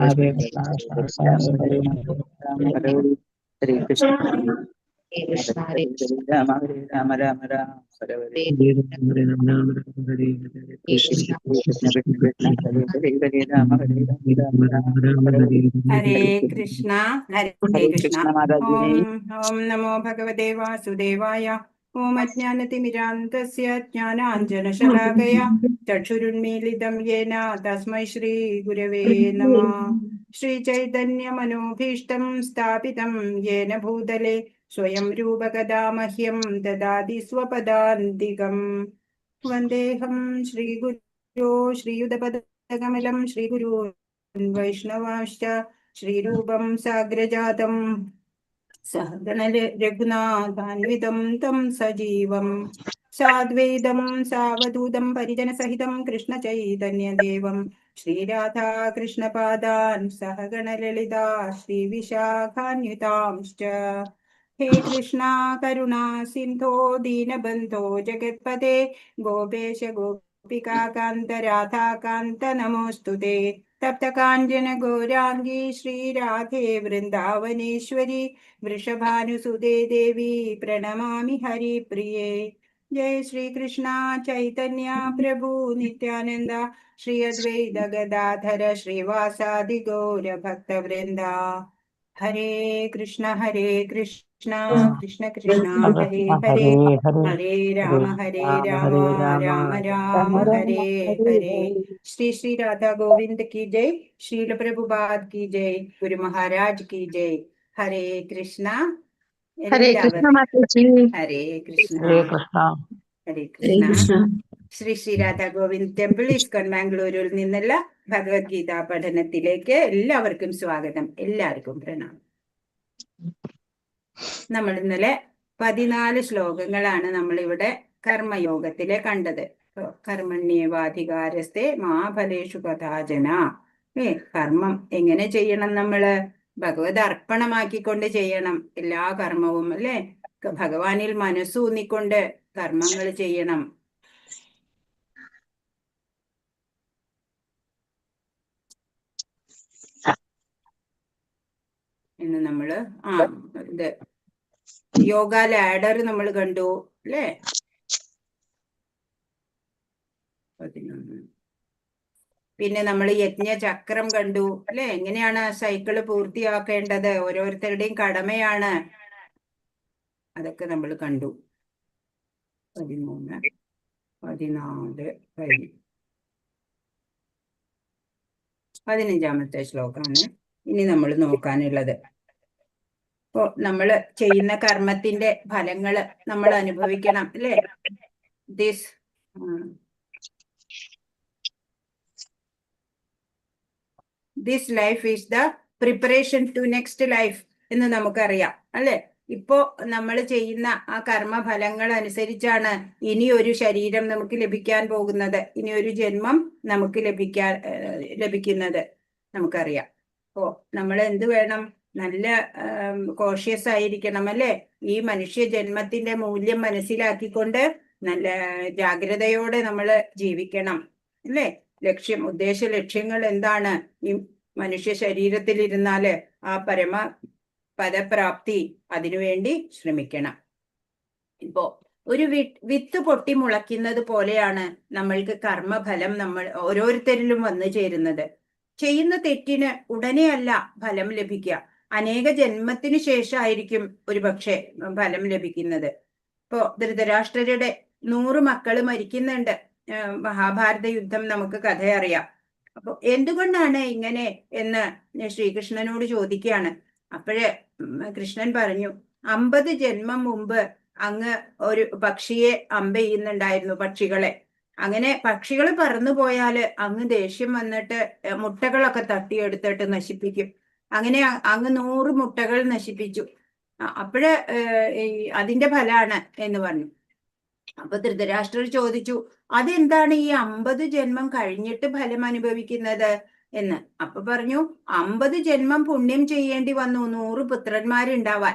हरे कृष्ण हरे राम हरे राम राम राम हरे हरे कृष्ण कृष्ण कृष्ण कृष्ण हरे हरे हरे राम हरे राम राम राम हरे हरे कृष्णा हरे कृष्णा। महाराज जी ओम ओम नमो भगवते वासुदेवाय। ओम अज्ञानतिमिरान्धस्य ज्ञानाञ्जनशलाकया चक्षुरुन्मीलितं येन तस्मै श्रीगुरवे नमः। श्रीचैतन्यमनोभीष्टं स्थापितं येन भूतले स्वयं रूपकदा मह्यं ददाति स्वपदान्तिकम्। वन्देऽहं श्रीगुरो श्रीयुतपदकमलं श्रीगुरो वैष्णवांश्च श्रीरूपं साग्रजातं सहगण रघुनाथान्वितं तं सजीवं साद्वैतं सावधूतं परिजनसहितं कृष्णचैतन्यदेवं श्रीराधा कृष्णपादान् सहगणललिता श्रीविशाखान्वितांश्च। हे कृष्णा करुणा सिन्धो दीनबन्धो जगत्पते गोपेश गोपिकान्त राधाकान्त नमोऽस्तुते। तप्तकाञ्चन गौराङ्गी श्रीराधे वृन्दावनेश्वरी वृषभानुसुते देवी प्रणमामि हरिप्रिये। जय श्री कृष्णा चैतन्य प्रभु नित्यानंद श्री अद्वैत गदाधर श्रीवासादि गौर भक्तवृंदा। हरे कृष्ण कृष्ण कृष्ण हरे हरे हरे राम राम राम हरे हरे। श्री श्री राधा गोविंद की जय। श्रील प्रभुपाद की जय। गुरु महाराज की जय। हरे कृष्णा हरे कृष्ण माताजी। हरे कृष्ण हरे कृष्ण ഹരേ കൃഷ്ണ. ശ്രീ ശ്രീ രാധാ ഗോവിന്ദ് ടെമ്പിൾ ഇസ്കോൺ മാംഗ്ലൂരിൽ നിന്നുള്ള ഭഗവത്ഗീത പഠനത്തിലേക്ക് എല്ലാവർക്കും സ്വാഗതം. എല്ലാവർക്കും പ്രണാമം. നമ്മൾ ഇന്നലെ 14 ശ്ലോകങ്ങളാണ് നമ്മളിവിടെ കർമ്മയോഗത്തിലെ കണ്ടത്. കർമ്മണ്യേവാധികാരസ്തേ മാ ഫലേഷു കഥാചന. കർമ്മം എങ്ങനെ ചെയ്യണം? നമ്മള് ഭഗവത് അർപ്പണമാക്കിക്കൊണ്ട് ചെയ്യണം എല്ലാ കർമ്മവും, അല്ലെ? ഭഗവാനിൽ മനസ്സൂന്നിക്കൊണ്ട് കർമ്മങ്ങൾ ചെയ്യണം. എന്ന് നമ്മള് ഇത് യോഗ ലാഡർ നമ്മൾ കണ്ടു, അല്ലേ? 11. പിന്നെ നമ്മൾ യജ്ഞചക്രം കണ്ടു, അല്ലെ? എങ്ങനെയാണ് സൈക്കിള് പൂർത്തിയാക്കേണ്ടത്, ഓരോരുത്തരുടെയും കടമയാണ്. അതൊക്കെ നമ്മൾ കണ്ടു. 13, 14 കഴിഞ്ഞു. 15ാമത്തെ ശ്ലോകമാണ് ഇനി നമ്മൾ നോക്കാനുള്ളത്. ഇപ്പോ നമ്മൾ ചെയ്യുന്ന കർമ്മത്തിന്റെ ഫലങ്ങള് നമ്മൾ അനുഭവിക്കണം, അല്ലേ? This life is the preparation to next life എന്ന് നമുക്കറിയാം, അല്ലെ? ഇപ്പോ നമ്മൾ ചെയ്യുന്ന ആ കർമ്മഫലങ്ങൾ അനുസരിച്ചാണ് ഇനി ഒരു ശരീരം നമുക്ക് ലഭിക്കാൻ പോകുന്നത്, ഇനി ഒരു ജന്മം നമുക്ക് ലഭിക്കുന്നത് നമുക്കറിയാം. അപ്പോ നമ്മൾ എന്ത് വേണം? നല്ല കോഷ്യസ് ആയിരിക്കണം, അല്ലെ? ഈ മനുഷ്യ ജന്മത്തിന്റെ മൂല്യം മനസ്സിലാക്കിക്കൊണ്ട് നല്ല ജാഗ്രതയോടെ നമ്മൾ ജീവിക്കണം, അല്ലെ? ഉദ്ദേശ ലക്ഷ്യങ്ങൾ എന്താണ്? ഈ മനുഷ്യ ശരീരത്തിലിരുന്നാല് ആ പദപ്രാപ്തി, അതിനുവേണ്ടി ശ്രമിക്കണം. ഇപ്പോ ഒരു വിത്ത് പൊട്ടി മുളയ്ക്കുന്നത് പോലെയാണ് നമ്മൾക്ക് കർമ്മഫലം നമ്മൾ ഓരോരുത്തരിലും വന്നു ചേരുന്നത്. ചെയ്യുന്ന തെറ്റിന് ഉടനെ അല്ല ഫലം ലഭിക്കുക, അനേക ജന്മത്തിന് ശേഷമായിരിക്കും ഒരുപക്ഷെ ഫലം ലഭിക്കുന്നത്. ഇപ്പോ ധൃതരാഷ്ട്രരുടെ 100 മക്കള് മരിക്കുന്നുണ്ട്. മഹാഭാരത യുദ്ധം നമുക്ക് കഥ അറിയാം. അപ്പൊ എന്തുകൊണ്ടാണ് ഇങ്ങനെ എന്ന് ശ്രീകൃഷ്ണനോട് ചോദിക്കുകയാണ്. അപ്പോഴേ കൃഷ്ണൻ പറഞ്ഞു, 50 ജന്മം മുമ്പ് അങ്ങ് ഒരു പക്ഷിയെ അമ്പെയ്യുന്നുണ്ടായിരുന്നു, പക്ഷികളെ. അങ്ങനെ പക്ഷികൾ പറന്നു പോയാല് അങ്ങ് ദേഷ്യം വന്നിട്ട് മുട്ടകളൊക്കെ തട്ടിയെടുത്തിട്ട് നശിപ്പിക്കും. അങ്ങനെ അങ്ങ് 100 മുട്ടകൾ നശിപ്പിച്ചു. അപ്പോഴ് അതിന്റെ ഫലാണ് എന്ന് പറഞ്ഞു. അപ്പൊ ധൃതരാഷ്ട്രർ ചോദിച്ചു, അതെന്താണ് ഈ 50 ജന്മം കഴിഞ്ഞിട്ട് ഫലം അനുഭവിക്കുന്നത് എന്ന്. അപ്പൊ പറഞ്ഞു, 50 ജന്മം പുണ്യം ചെയ്യേണ്ടി വന്നു 100 പുത്രന്മാരുണ്ടാവാൻ.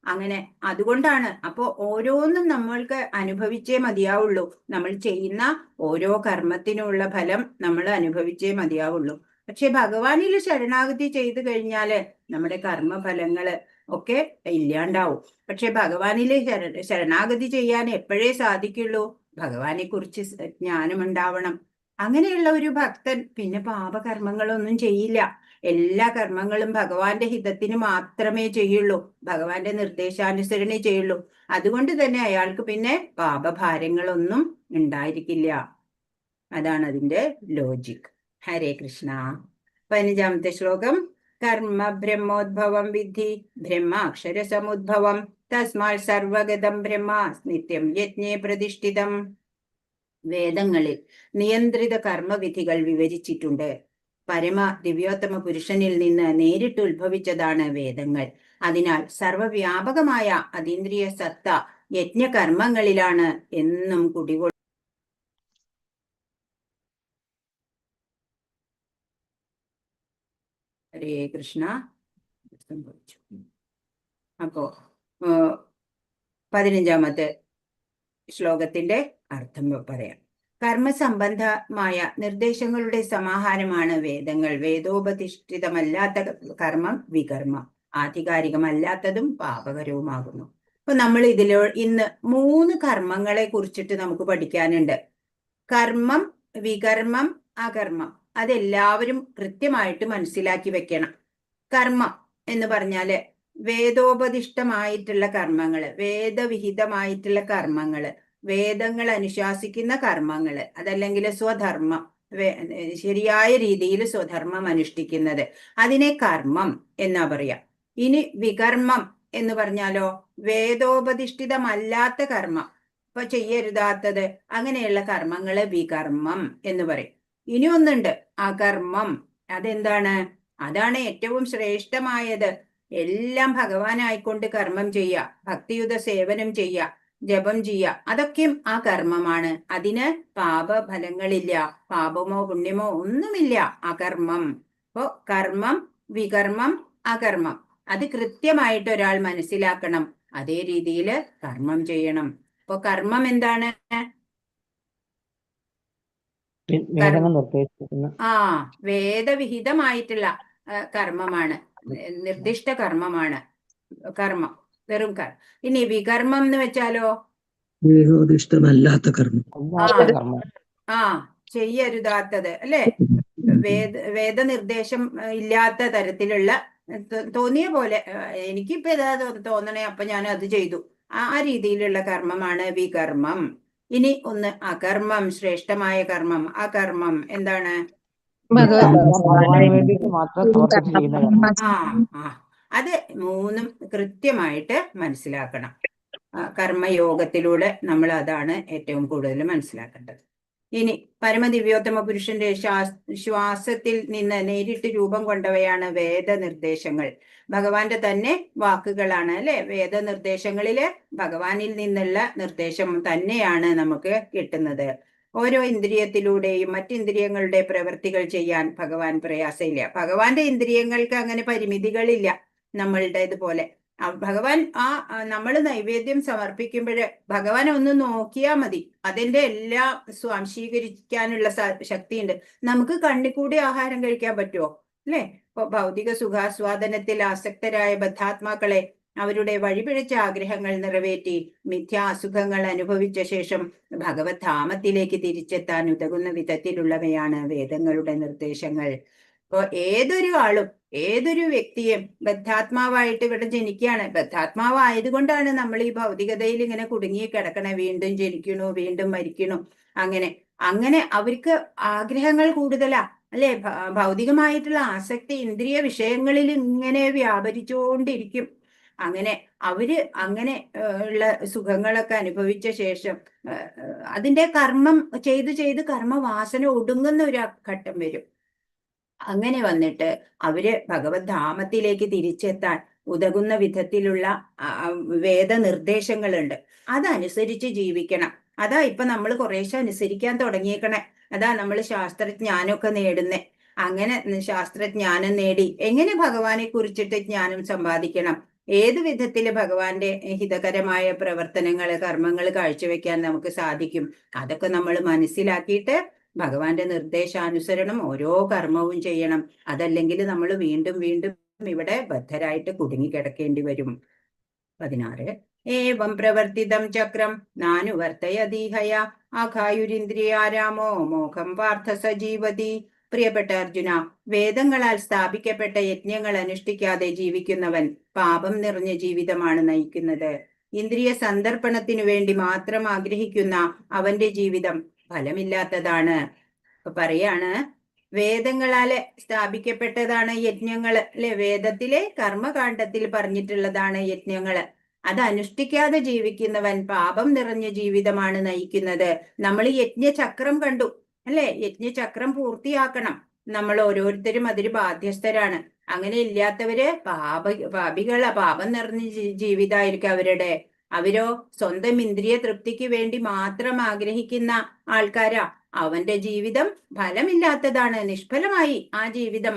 അങ്ങനെ അതുകൊണ്ടാണ്. അപ്പോ ഓരോന്നും നമ്മൾക്ക് അനുഭവിച്ചേ മതിയാവുള്ളൂ. നമ്മൾ ചെയ്യുന്ന ഓരോ കർമ്മത്തിനുള്ള ഫലം നമ്മൾ അനുഭവിച്ചേ മതിയാവുള്ളൂ. പക്ഷെ ഭഗവാനിൽ ശരണാഗതി ചെയ്തു കഴിഞ്ഞാല് നമ്മുടെ കർമ്മഫലങ്ങള് ഒക്കെ ഇല്ലാണ്ടാവും. പക്ഷെ ഭഗവാനിൽ ശരണാഗതി ചെയ്യാൻ എപ്പോഴേ സാധിക്കുള്ളൂ? ഭഗവാനെ കുറിച്ച് ജ്ഞാനം ഉണ്ടാവണം. അങ്ങനെയുള്ള ഒരു ഭക്തൻ പിന്നെ പാപകർമ്മങ്ങളൊന്നും ചെയ്യില്ല. എല്ലാ കർമ്മങ്ങളും ഭഗവാന്റെ ഹിതത്തിന് മാത്രമേ ചെയ്യുള്ളൂ, ഭഗവാന്റെ നിർദ്ദേശാനുസരണേ ചെയ്യുള്ളൂ. അതുകൊണ്ട് തന്നെ അയാൾക്ക് പിന്നെ പാപഭാരങ്ങളൊന്നും ഉണ്ടായിരിക്കില്ല. അതാണ് അതിന്റെ ലോജിക്. ഹരേ കൃഷ്ണ. 15ാമത്തെ ശ്ലോകം. കർമ്മ ബ്രഹ്മോദ്ഭവം വിദ്ധി ബ്രഹ്മാക്ഷരസമുദ്ഭവം തസ്മാൽ സർവഗതം ബ്രഹ്മ നിത്യം യജ്ഞേ പ്രതിഷ്ഠിതം. വേദങ്ങളിൽ നിയന്ത്രിത കർമ്മവിധികൾ വിവരിച്ചിട്ടുണ്ട്. പരമ ദിവ്യോത്തമ പുരുഷനിൽ നിന്ന് നേരിട്ട് ഉത്ഭവിച്ചതാണ് വേദങ്ങൾ. അതിനാൽ സർവവ്യാപകമായ അതീന്ദ്രിയ സത്ത യജ്ഞകർമ്മങ്ങളിലാണ് എന്നും കുടികൊള്ളുന്നത്. ഹരേ കൃഷ്ണ. സംഭവിച്ചു. അപ്പോ 15ാമത്തെ ശ്ലോകത്തിന്റെ അർത്ഥം പറയാം. കർമ്മസംബന്ധമായ നിർദ്ദേശങ്ങളുടെ സമാഹാരമാണ് വേദങ്ങൾ. വേദോപതിഷ്ഠിതമല്ലാത്ത കർമ്മം വികർമ്മം, ആധികാരികമല്ലാത്തതും പാപകരവുമാകുന്നു. അപ്പൊ നമ്മൾ ഇന്ന് 3 കർമ്മങ്ങളെ കുറിച്ചിട്ട് നമുക്ക് പഠിക്കാനുണ്ട്. കർമ്മം, വികർമ്മം, അകർമ്മം. അതെല്ലാവരും കൃത്യമായിട്ട് മനസ്സിലാക്കി വെക്കണം. കർമ്മം എന്ന് പറഞ്ഞാല് വേദോപദിഷ്ടമായിട്ടുള്ള കർമ്മങ്ങള്, വേദവിഹിതമായിട്ടുള്ള കർമ്മങ്ങള്, വേദങ്ങൾ അനുശാസിക്കുന്ന കർമ്മങ്ങള്, അതല്ലെങ്കിൽ സ്വധർമ്മം, ശരിയായ രീതിയിൽ സ്വധർമ്മം അനുഷ്ഠിക്കുന്നത്, അതിനെ കർമ്മം എന്നാ പറയാ. ഇനി വികർമ്മം എന്ന് പറഞ്ഞാലോ വേദോപദിഷ്ഠിതമല്ലാത്ത കർമ്മം, ഇപ്പൊ ചെയ്യരുതാത്തത്, അങ്ങനെയുള്ള കർമ്മങ്ങള് വികർമ്മം എന്ന് പറയും. ഇനി ഒന്നുണ്ട് അകർമ്മം. അതെന്താണ്? അതാണ് ഏറ്റവും ശ്രേഷ്ഠമായത്. എല്ലാം ഭഗവാനായിക്കൊണ്ട് കർമ്മം ചെയ്യുക, ഭക്തിയുത സേവനം ചെയ്യുക, ജപം ചെയ്യുക, അതൊക്കെയും ആ കർമ്മമാണ്. അതിന് പാപഫലങ്ങളില്ല, പാപമോ പുണ്യമോ ഒന്നുമില്ല. അകർമ്മം. അപ്പോ കർമ്മം, വികർമ്മം, അകർമ്മം അത് കൃത്യമായിട്ട് ഒരാൾ മനസ്സിലാക്കണം. അതേ രീതിയിൽ കർമ്മം ചെയ്യണം. അപ്പൊ കർമ്മം എന്താണ്? വേദവിഹിതമായിട്ടുള്ള കർമ്മമാണ്, നിർദ്ദിഷ്ട കർമ്മമാണ് കർമ്മം, വെറും കർമ്മം. ഇനി വികർമ്മം എന്ന് വെച്ചാലോ വേദോദിഷ്ടമല്ലാത്ത കർമ്മം. ചെയ്യരുതാത്തത് അല്ലെ, വേദനിർദ്ദേശം ഇല്ലാത്ത തരത്തിലുള്ള തോന്നിയ പോലെ എനിക്കിപ്പോ ഏതാ തോന്നണേ അപ്പൊ ഞാൻ അത് ചെയ്തു, ആ രീതിയിലുള്ള കർമ്മമാണ് വികർമ്മം. ഇനി ഒന്ന് അകർമ്മം, ശ്രേഷ്ഠമായ കർമ്മം. അകർമ്മം എന്താണ്? അത് 3 കൃത്യമായിട്ട് മനസ്സിലാക്കണം. കർമ്മയോഗത്തിലൂടെ നമ്മൾ അതാണ് ഏറ്റവും കൂടുതൽ മനസ്സിലാക്കേണ്ടത്. ഇനി പരമദിവ്യോത്തമ പുരുഷന്റെ ശ്വാസത്തിൽ നിന്ന് നേരിട്ട് രൂപം കൊണ്ടവയാണ് വേദനിർദ്ദേശങ്ങൾ. ഭഗവാന്റെ തന്നെ വാക്കുകളാണ് അല്ലെ. വേദനിർദ്ദേശങ്ങളില് ഭഗവാനിൽ നിന്നുള്ള നിർദ്ദേശം തന്നെയാണ് നമുക്ക് കിട്ടുന്നത്. ഓരോ ഇന്ദ്രിയത്തിലൂടെയും മറ്റിന്ദ്രിയങ്ങളുടെ പ്രവൃത്തികൾ ചെയ്യാൻ ഭഗവാൻ പ്രയാസമില്ല. ഭഗവാന്റെ ഇന്ദ്രിയങ്ങൾക്ക് അങ്ങനെ പരിമിതികളില്ല നമ്മളുടേതുപോലെ. ഭഗവാൻ നമ്മൾ നൈവേദ്യം സമർപ്പിക്കുമ്പോൾ ഭഗവാനെ ഒന്ന് നോക്കിയാൽ മതി, അതിന്റെ എല്ലാം സ്വാംശീകരിക്കാനുള്ള ശക്തിയുണ്ട്. നമുക്ക് കണ്ണിക്കൂടി ആഹാരം കഴിക്കാൻ പറ്റുമോ? അല്ലെ. ഇപ്പൊ ഭൗതിക സുഖാസ്വാദനത്തിൽ ആസക്തരായ ബദ്ധാത്മാക്കളെ അവരുടെ വഴിപിഴച്ച ആഗ്രഹങ്ങൾ നിറവേറ്റി മിഥ്യാ അസുഖങ്ങൾ അനുഭവിച്ച ശേഷം ഭഗവത് ധാമത്തിലേക്ക് തിരിച്ചെത്താൻ ഉതകുന്ന വിധത്തിലുള്ളവയാണ് വേദങ്ങളുടെ നിർദ്ദേശങ്ങൾ. ഇപ്പൊ ഏതൊരു ആളും ഏതൊരു വ്യക്തിയും ബദ്ധാത്മാവായിട്ട് ഇവിടെ ജനിക്കുകയാണ്. ബദ്ധാത്മാവ് ആയതുകൊണ്ടാണ് നമ്മൾ ഈ ഭൗതികതയിൽ ഇങ്ങനെ കുടുങ്ങി കിടക്കണേ. വീണ്ടും ജനിക്കണു, വീണ്ടും മരിക്കണു. അങ്ങനെ അവർക്ക് ആഗ്രഹങ്ങൾ കൂടുതലാ അല്ലെ. ഭൗതികമായിട്ടുള്ള ആസക്തി ഇന്ദ്രിയ വിഷയങ്ങളിൽ ഇങ്ങനെ വ്യാപരിച്ചുകൊണ്ടിരിക്കും. അങ്ങനെ ഉള്ള സുഖങ്ങളൊക്കെ അനുഭവിച്ച ശേഷം അതിന്റെ കർമ്മം ചെയ്ത് കർമ്മവാസന ഒടുങ്ങുന്ന ഒരു ഘട്ടം വരും. അങ്ങനെ വന്നിട്ട് അവര് ഭഗവത് ധാമത്തിലേക്ക് തിരിച്ചെത്താൻ ഉതകുന്ന വിധത്തിലുള്ള വേദനിർദ്ദേശങ്ങളുണ്ട്. അതനുസരിച്ച് ജീവിക്കണം. അതാ ഇപ്പൊ നമ്മൾ കുറേശ്ശെ അനുസരിക്കാൻ തുടങ്ങിയേക്കണേ. അതാ നമ്മൾ ശാസ്ത്രജ്ഞാനമൊക്കെ നേടുന്നേ. അങ്ങനെ ശാസ്ത്രജ്ഞാനം നേടി എങ്ങനെ ഭഗവാനെ കുറിച്ചിട്ട് ജ്ഞാനം സമ്പാദിക്കണം, ഏത് വിധത്തില് ഭഗവാന്റെ ഹിതകരമായ പ്രവർത്തനങ്ങൾ കർമ്മങ്ങൾ കാഴ്ചവെക്കാൻ നമുക്ക് സാധിക്കും, അതൊക്കെ നമ്മൾ മനസ്സിലാക്കിയിട്ട് ഭഗവാന്റെ നിർദ്ദേശാനുസരണം ഓരോ കർമ്മവും ചെയ്യണം. അതല്ലെങ്കിൽ നമ്മൾ വീണ്ടും വീണ്ടും ഇവിടെ ബദ്ധരായിട്ട് കുടുങ്ങിക്കിടക്കേണ്ടി വരും. 16 ഏവം പ്രവർത്തിതം ചക്രം നാനുവർത്തയതീഹയ ആഘായുരിന്ദ്രിയാരാമോ മോഹം പാർത്ഥ സജീവതി. പ്രിയപ്പെട്ട അർജുന, വേദങ്ങളാൽ സ്ഥാപിക്കപ്പെട്ട യജ്ഞങ്ങൾ അനുഷ്ഠിക്കാതെ ജീവിക്കുന്നവൻ പാപം നിറഞ്ഞ ജീവിതമാണ് നയിക്കുന്നത്. ഇന്ദ്രിയ സന്ദർപ്പണത്തിനു വേണ്ടി മാത്രം ആഗ്രഹിക്കുന്ന അവന്റെ ജീവിതം ഫലമില്ലാത്തതാണ്. പറയാണ്, വേദങ്ങളാല് സ്ഥാപിക്കപ്പെട്ടതാണ് യജ്ഞങ്ങള് അല്ലെ. വേദത്തിലെ കർമ്മകാണ്ഡത്തിൽ പറഞ്ഞിട്ടുള്ളതാണ് യജ്ഞങ്ങള്. അത് അനുഷ്ഠിക്കാതെ ജീവിക്കുന്നവൻ പാപം നിറഞ്ഞ ജീവിതമാണ് നയിക്കുന്നത്. നമ്മൾ യജ്ഞചക്രം കണ്ടു അല്ലെ. യജ്ഞചക്രം പൂർത്തിയാക്കണം. നമ്മൾ ഓരോരുത്തരും അതിന് ബാധ്യസ്ഥരാണ്. അങ്ങനെ ഇല്ലാത്തവര് പാപികള പാപം നിറഞ്ഞ ജീവിതമായിരിക്കും അവരുടെ. അവരോ സ്വന്തം ഇന്ദ്രിയ തൃപ്തിക്ക് വേണ്ടി മാത്രം ആഗ്രഹിക്കുന്ന ആൾക്കാരാ. അവന്റെ ജീവിതം ഫലമില്ലാത്തതാണ്, നിഷ്ഫലമായി ആ ജീവിതം.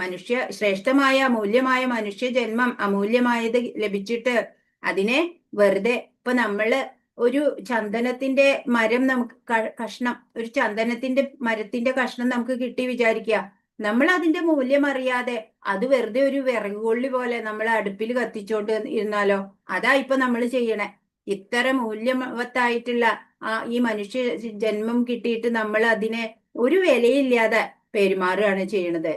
ശ്രേഷ്ഠമായ മൂല്യമായ മനുഷ്യ ജന്മം അമൂല്യമായത് ലഭിച്ചിട്ട് അതിനെ വെറുതെ. ഇപ്പൊ നമ്മള് ഒരു ചന്ദനത്തിന്റെ മരം നമുക്ക് കഷ്ണം, ഒരു ചന്ദനത്തിന്റെ മരത്തിന്റെ കഷ്ണം നമുക്ക് കിട്ടി വിചാരിക്കുക. നമ്മൾ അതിന്റെ മൂല്യം അറിയാതെ അത് വെറുതെ ഒരു വിറകുകൊള്ളി പോലെ നമ്മൾ അടുപ്പിൽ കത്തിച്ചോണ്ട് ഇരുന്നാലോ? അതാ ഇപ്പൊ നമ്മൾ ചെയ്യണേ. ഇത്ര മൂല്യവത്തായിട്ടുള്ള ഈ മനുഷ്യ ജന്മം കിട്ടിയിട്ട് നമ്മൾ അതിനെ ഒരു വിലയില്ലാതെ പെരുമാറുകയാണ് ചെയ്യണത്.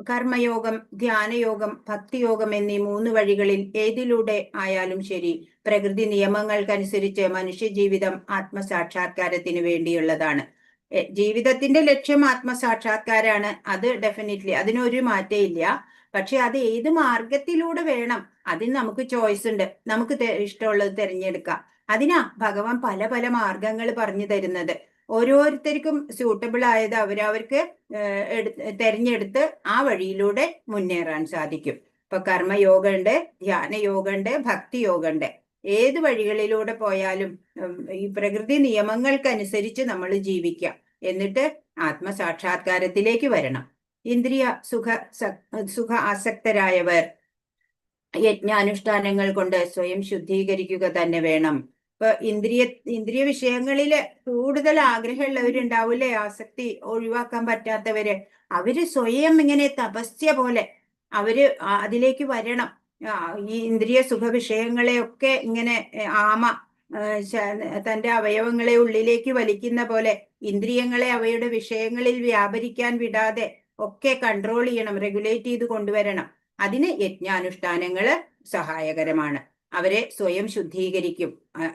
കർമ്മയോഗം, ധ്യാനയോഗം, ഭക്തിയോഗം എന്നീ 3 വഴികളിൽ ഏതിലൂടെ ആയാലും ശരി, പ്രകൃതി നിയമങ്ങൾക്കനുസരിച്ച് മനുഷ്യ ജീവിതം ആത്മസാക്ഷാത്കാരത്തിന് വേണ്ടിയുള്ളതാണ്. ജീവിതത്തിന്റെ ലക്ഷ്യം ആത്മസാക്ഷാത്കാരാണ്. അത് ഡെഫിനറ്റ്ലി, അതിനൊരു മാറ്റമില്ല. പക്ഷെ അത് ഏത് മാർഗത്തിലൂടെ വേണം, അതിന് നമുക്ക് ചോയ്സ് ഉണ്ട്. നമുക്ക് ഇഷ്ടമുള്ളത് തിരഞ്ഞെടുക്കാം. അതിനാ ഭഗവാൻ പല പല മാർഗങ്ങൾ പറഞ്ഞു തരുന്നത്. ഓരോരുത്തർക്കും സ്യൂട്ടബിൾ ആയത് അവരവർക്ക് തെരഞ്ഞെടുത്ത് ആ വഴിയിലൂടെ മുന്നേറാൻ സാധിക്കും. ഇപ്പൊ കർമ്മയോഗമുണ്ട്, ധ്യാനയോഗമുണ്ട്, ഭക്തിയോഗമുണ്ട്. ഏത് വഴികളിലൂടെ പോയാലും ഈ പ്രകൃതി നിയമങ്ങൾക്കനുസരിച്ച് നമ്മൾ ജീവിക്കാം. എന്നിട്ട് ആത്മസാക്ഷാത്കാരത്തിലേക്ക് വരണം. ഇന്ദ്രിയ സുഖ ആസക്തരായവർ യജ്ഞാനുഷ്ഠാനങ്ങൾ കൊണ്ട് സ്വയം ശുദ്ധീകരിക്കുക തന്നെ വേണം. ഇപ്പൊ ഇന്ദ്രിയ വിഷയങ്ങളില് കൂടുതൽ ആഗ്രഹമുള്ളവരുണ്ടാവൂലേ, ആസക്തി ഒഴിവാക്കാൻ പറ്റാത്തവര്. അവര് സ്വയം ഇങ്ങനെ തപസ്യ പോലെ അവര് അതിലേക്ക് വരണം. ഈ ഇന്ദ്രിയ സുഖ വിഷയങ്ങളെയൊക്കെ ഇങ്ങനെ ആമ തന്റെ അവയവങ്ങളെ ഉള്ളിലേക്ക് വലിക്കുന്ന പോലെ ഇന്ദ്രിയങ്ങളെ അവയുടെ വിഷയങ്ങളിൽ വ്യാപരിക്കാൻ വിടാതെ ഒക്കെ കൺട്രോൾ ചെയ്യണം, റെഗുലേറ്റ് ചെയ്ത് കൊണ്ടുവരണം. അതിന് യജ്ഞാനുഷ്ഠാനങ്ങള് സഹായകരമാണ്. അവരെ സ്വയം ശുദ്ധീകരിക്കും.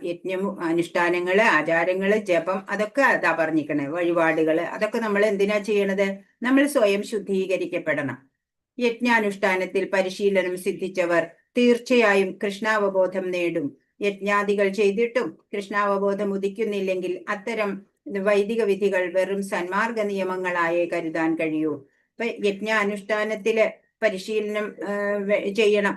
യജ്ഞ അനുഷ്ഠാനങ്ങള്, ആചാരങ്ങള്, ജപം, അതൊക്കെ അതാ പറഞ്ഞിരിക്കണേ. വഴിപാടുകള്, അതൊക്കെ നമ്മൾ എന്തിനാ ചെയ്യണത്? നമ്മൾ സ്വയം ശുദ്ധീകരിക്കപ്പെടണം. യജ്ഞാനുഷ്ഠാനത്തിൽ പരിശീലനം സിദ്ധിച്ചവർ തീർച്ചയായും കൃഷ്ണാവബോധം നേടും. യജ്ഞാദികൾ ചെയ്തിട്ടും കൃഷ്ണാവബോധം ഉദിക്കുന്നില്ലെങ്കിൽ അത്തരം വൈദിക വിധികൾ വെറും സന്മാർഗ നിയമങ്ങളായേ കരുതാൻ കഴിയൂ. ഇപ്പൊ യജ്ഞാനുഷ്ഠാനത്തില് പരിശീലനം ചെയ്യണം.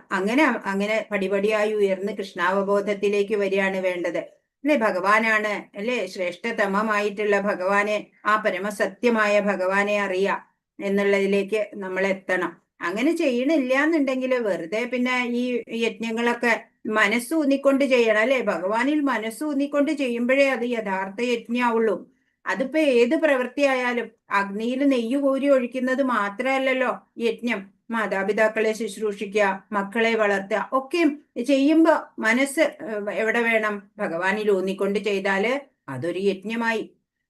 അങ്ങനെ പടിപടിയായി ഉയർന്ന് കൃഷ്ണാവബോധത്തിലേക്ക് വരികയാണ് വേണ്ടത് അല്ലെ. ഭഗവാനാണ് അല്ലെ ശ്രേഷ്ഠതമമായിട്ടുള്ള ഭഗവാനെ, ആ പരമസത്യമായ ഭഗവാനെ അറിയാം എന്നുള്ളതിലേക്ക് നമ്മൾ എത്തണം. അങ്ങനെ ചെയ്യണില്ല എന്നുണ്ടെങ്കിൽ വെറുതെ പിന്നെ ഈ യജ്ഞങ്ങളൊക്കെ മനസ്സൂന്നിക്കൊണ്ട് ചെയ്യണം അല്ലെ. ഭഗവാനിൽ മനസ്സൂന്നിക്കൊണ്ട് ചെയ്യുമ്പോഴേ അത് യഥാർത്ഥ യജ്ഞമാവുള്ളൂ. അതിപ്പോ ഏത് പ്രവൃത്തിയായാലും അഗ്നിയിൽ നെയ്യ് കോരി ഒഴിക്കുന്നത് മാത്രമല്ലല്ലോ യജ്ഞം. മാതാപിതാക്കളെ ശുശ്രൂഷിക്കുക, മക്കളെ വളർത്തുക, ഒക്കെ ചെയ്യുമ്പോ മനസ്സ് എവിടെ വേണം? ഭഗവാനിൽ ഊന്നിക്കൊണ്ട് ചെയ്താല് അതൊരു യജ്ഞമായി.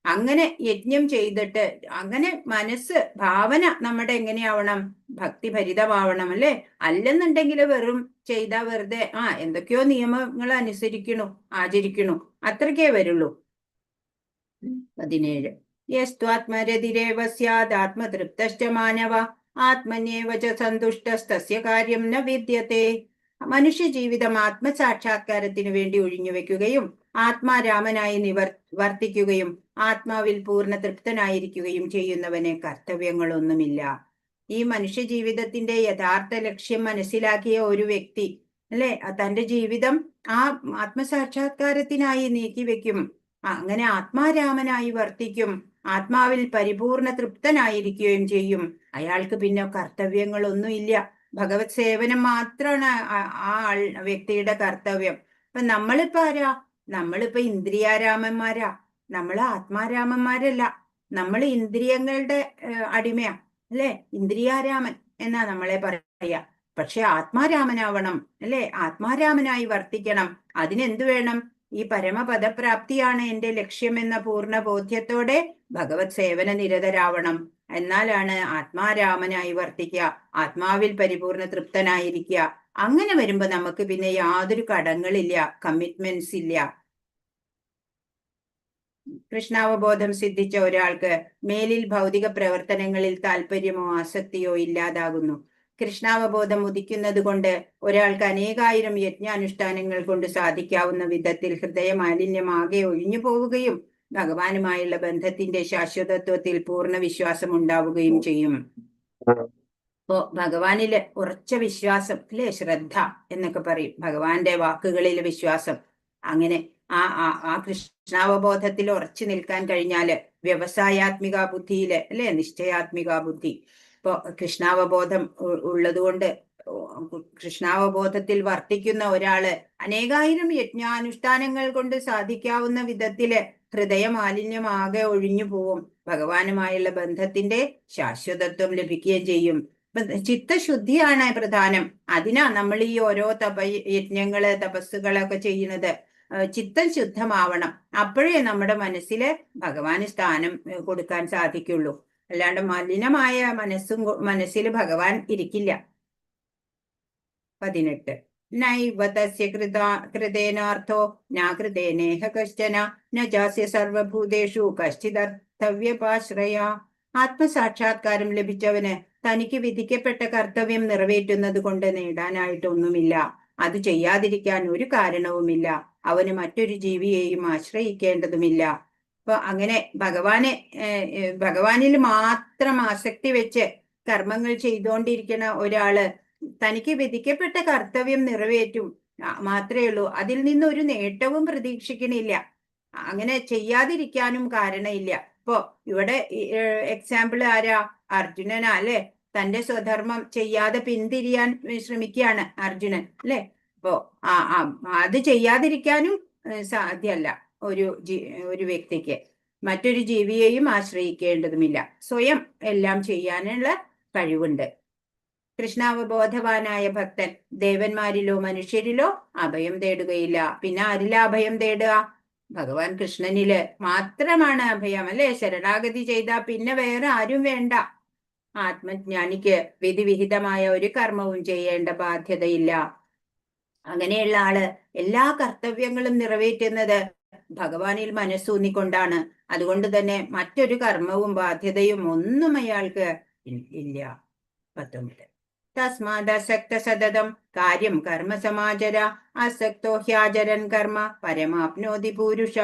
അങ്ങനെ യജ്ഞം ചെയ്തിട്ട് അങ്ങനെ മനസ്സ് ഭാവന നമ്മുടെ എങ്ങനെയാവണം? ഭക്തിഭരിതമാവണം അല്ലെ. അല്ലെന്നുണ്ടെങ്കിൽ വെറും ചെയ്താ വെറുതെ എന്തൊക്കെയോ നിയമങ്ങൾ അനുസരിക്കണു, ആചരിക്കണു, അത്രക്കേ വരുള്ളൂ. 17 യസ്ത്വാത്മരതിരേവ സ്യാദാത്മതൃപ്തശ്ച മാനവ ആത്മന്യേവ ച സന്തുഷ്ടസ്തസ്യ കാര്യം ന വിദ്യത്തെ. മനുഷ്യ ജീവിതം ആത്മസാക്ഷാത്കാരത്തിനു വേണ്ടി ഒഴിഞ്ഞുവെക്കുകയും ആത്മാരാമനായി വർത്തിക്കുകയും ആത്മാവിൽ പൂർണ്ണ തൃപ്തനായിരിക്കുകയും ചെയ്യുന്നവന് കർത്തവ്യങ്ങളൊന്നുമില്ല. ഈ മനുഷ്യ ജീവിതത്തിന്റെ യഥാർത്ഥ ലക്ഷ്യം മനസ്സിലാക്കിയ ഒരു വ്യക്തി അല്ലെ, തന്റെ ജീവിതം ആ ആത്മസാക്ഷാത്കാരത്തിനായി നീക്കിവെക്കും. അങ്ങനെ ആത്മാരാമനായി വർത്തിക്കും, ആത്മാവിൽ പരിപൂർണ തൃപ്തനായിരിക്കുകയും ചെയ്യും. അയാൾക്ക് പിന്നെ കർത്തവ്യങ്ങളൊന്നുമില്ല. ഭഗവത് സേവനം മാത്രമാണ് ആ വ്യക്തിയുടെ കർത്തവ്യം. അപ്പൊ നമ്മളിപ്പോ ആരാ? നമ്മളിപ്പോ ഇന്ദ്രിയാരാമന്മാരാ. നമ്മൾ ആത്മാരാമന്മാരല്ല, നമ്മൾ ഇന്ദ്രിയങ്ങളുടെ അടിമയാ, അല്ലെ? ഇന്ദ്രിയാരാമൻ എന്നാ നമ്മളെ പറയാ. പക്ഷെ ആത്മാരാമനാവണം, അല്ലെ? ആത്മാരാമനായി വർത്തിക്കണം. അതിനെന്ത് വേണം? ഈ പരമപദപ്രാപ്തിയാണ് എന്റെ ലക്ഷ്യമെന്ന പൂർണ്ണ ബോധ്യത്തോടെ ഭഗവത് സേവന നിരതരാവണം. എന്നാലാണ് ആത്മാരാമനായി വർത്തിക്കുക, ആത്മാവിൽ പരിപൂർണ തൃപ്തനായിരിക്കുക. അങ്ങനെ വരുമ്പോ നമുക്ക് പിന്നെ യാതൊരു കടങ്ങളില്ല, കമ്മിറ്റ്മെന്റ്സ് ഇല്ല. കൃഷ്ണാവബോധം സിദ്ധിച്ച ഒരാൾക്ക് മേലിൽ ഭൗതിക പ്രവർത്തനങ്ങളിൽ താല്പര്യമോ ആസക്തിയോ ഇല്ലാതാകുന്നു. കൃഷ്ണാവബോധം ഉദിക്കുന്നത് കൊണ്ട് ഒരാൾക്ക് അനേകായിരം യജ്ഞാനുഷ്ഠാനങ്ങൾ കൊണ്ട് സാധിക്കാവുന്ന വിധത്തിൽ ഹൃദയമാലിന്യമാകെ ഒഴിഞ്ഞു പോവുകയും ഭഗവാനുമായുള്ള ബന്ധത്തിന്റെ ശാശ്വതത്വത്തിൽ പൂർണ്ണ വിശ്വാസം ഉണ്ടാവുകയും ചെയ്യും. അപ്പോ ഭഗവാനില് ഉറച്ച വിശ്വാസം, അല്ലെ? ശ്രദ്ധ എന്നൊക്കെ പറയും, ഭഗവാന്റെ വാക്കുകളിലെ വിശ്വാസം. അങ്ങനെ ആ കൃഷ്ണാവബോധത്തിൽ ഉറച്ചു നിൽക്കാൻ കഴിഞ്ഞാല് വ്യവസായാത്മിക ബുദ്ധിയില്, അല്ലെ? നിശ്ചയാത്മിക ബുദ്ധി. ഇപ്പൊ കൃഷ്ണാവബോധം ഉള്ളതുകൊണ്ട് കൃഷ്ണാവബോധത്തിൽ വർത്തിക്കുന്ന ഒരാള് അനേകായിരം യജ്ഞാനുഷ്ഠാനങ്ങൾ കൊണ്ട് സാധിക്കാവുന്ന വിധത്തില് ഹൃദയമാലിന്യമാകെ ഒഴിഞ്ഞു പോവും. ഭഗവാനുമായുള്ള ബന്ധത്തിന്റെ ശാശ്വതത്വം ലഭിക്കുകയും ചെയ്യും. ചിത്തശുദ്ധിയാണ് പ്രധാനം. അതിനാ നമ്മൾ ഈ ഓരോ യജ്ഞങ്ങള് തപസ്സുകളൊക്കെ ചെയ്യുന്നത്. ചിത്തം ശുദ്ധമാവണം. അപ്പോഴേ നമ്മുടെ മനസ്സില് ഭഗവാന് സ്ഥാനം കൊടുക്കാൻ സാധിക്കുള്ളൂ. അല്ലാണ്ട് മലിനമായ മനസ്സിൽ ഭഗവാൻ ഇരിക്കില്ല. 18 നൈവ തസ്യ കൃതേനാർത്ഥോ നാകൃതേനേഹ കശ്ചന ന ചാസ്യ സർവഭൂതേഷു കശ്ചിദർത്ഥവ്യപാശ്രയ. ആത്മസാക്ഷാത്കാരം ലഭിച്ചവന് തനിക്ക് വിധിക്കപ്പെട്ട കർത്തവ്യം നിറവേറ്റുന്നത് കൊണ്ട് നേടാനായിട്ടൊന്നുമില്ല. അത് ചെയ്യാതിരിക്കാൻ ഒരു കാരണവുമില്ല. അവന് മറ്റൊരു ജീവിയെയും ആശ്രയിക്കേണ്ടതുമില്ല. അപ്പൊ അങ്ങനെ ഭഗവാനിൽ മാത്രം ആസക്തി വെച്ച് കർമ്മങ്ങൾ ചെയ്തുകൊണ്ടിരിക്കുന്ന ഒരാള് തനിക്ക് വിധിക്കപ്പെട്ട കർത്തവ്യം നിറവേറ്റും മാത്രമേ ഉള്ളൂ. അതിൽ നിന്ന് ഒരു നേട്ടവും പ്രതീക്ഷിക്കണില്ല. അങ്ങനെ ചെയ്യാതിരിക്കാനും കാരണമില്ല. ഇപ്പൊ ഇവിടെ എക്സാമ്പിൾ ആരാ? അർജുനനാ, അല്ലെ? തന്റെ സ്വധർമ്മം ചെയ്യാതെ പിന്തിരിയാൻ ശ്രമിക്കുകയാണ് അർജുനൻ, അല്ലെ? അപ്പോ അത് ചെയ്യാതിരിക്കാനും സാധ്യമല്ല ഒരു വ്യക്തിക്ക്. മറ്റൊരു ജീവിയെയും ആശ്രയിക്കേണ്ടതുമില്ല. സ്വയം എല്ലാം ചെയ്യാനുള്ള കഴിവുണ്ട്. കൃഷ്ണാവബോധവാനായ ഭക്തൻ ദേവന്മാരിലോ മനുഷ്യരിലോ അഭയം തേടുകയില്ല. പിന്നെ ആരിലാ അഭയം തേടുക? ഭഗവാൻ കൃഷ്ണനില് മാത്രമാണ് അഭയം, അല്ലെ? ശരണാഗതി ചെയ്താൽ പിന്നെ വേറെ ആരും വേണ്ട. ആത്മജ്ഞാനിക്ക് വിധിവിഹിതമായ ഒരു കർമ്മവും ചെയ്യേണ്ട ബാധ്യതയില്ല. അങ്ങനെയുള്ള ആള് എല്ലാ കർത്തവ്യങ്ങളും നിറവേറ്റുന്നത് ഭഗവാനിൽ മനസ്സൂന്നിക്കൊണ്ടാണ്. അതുകൊണ്ട് തന്നെ മറ്റൊരു കർമ്മവും ബാധ്യതയും ഒന്നും അയാൾക്ക് ഇല്ല. 19 തസ്മാദസക്ത സതതം കാര്യം കർമ്മ സമാചര അസക്തോ ഹ്യാചരൻ കർമ്മ പരമാപ്നോതി പൂരുഷ.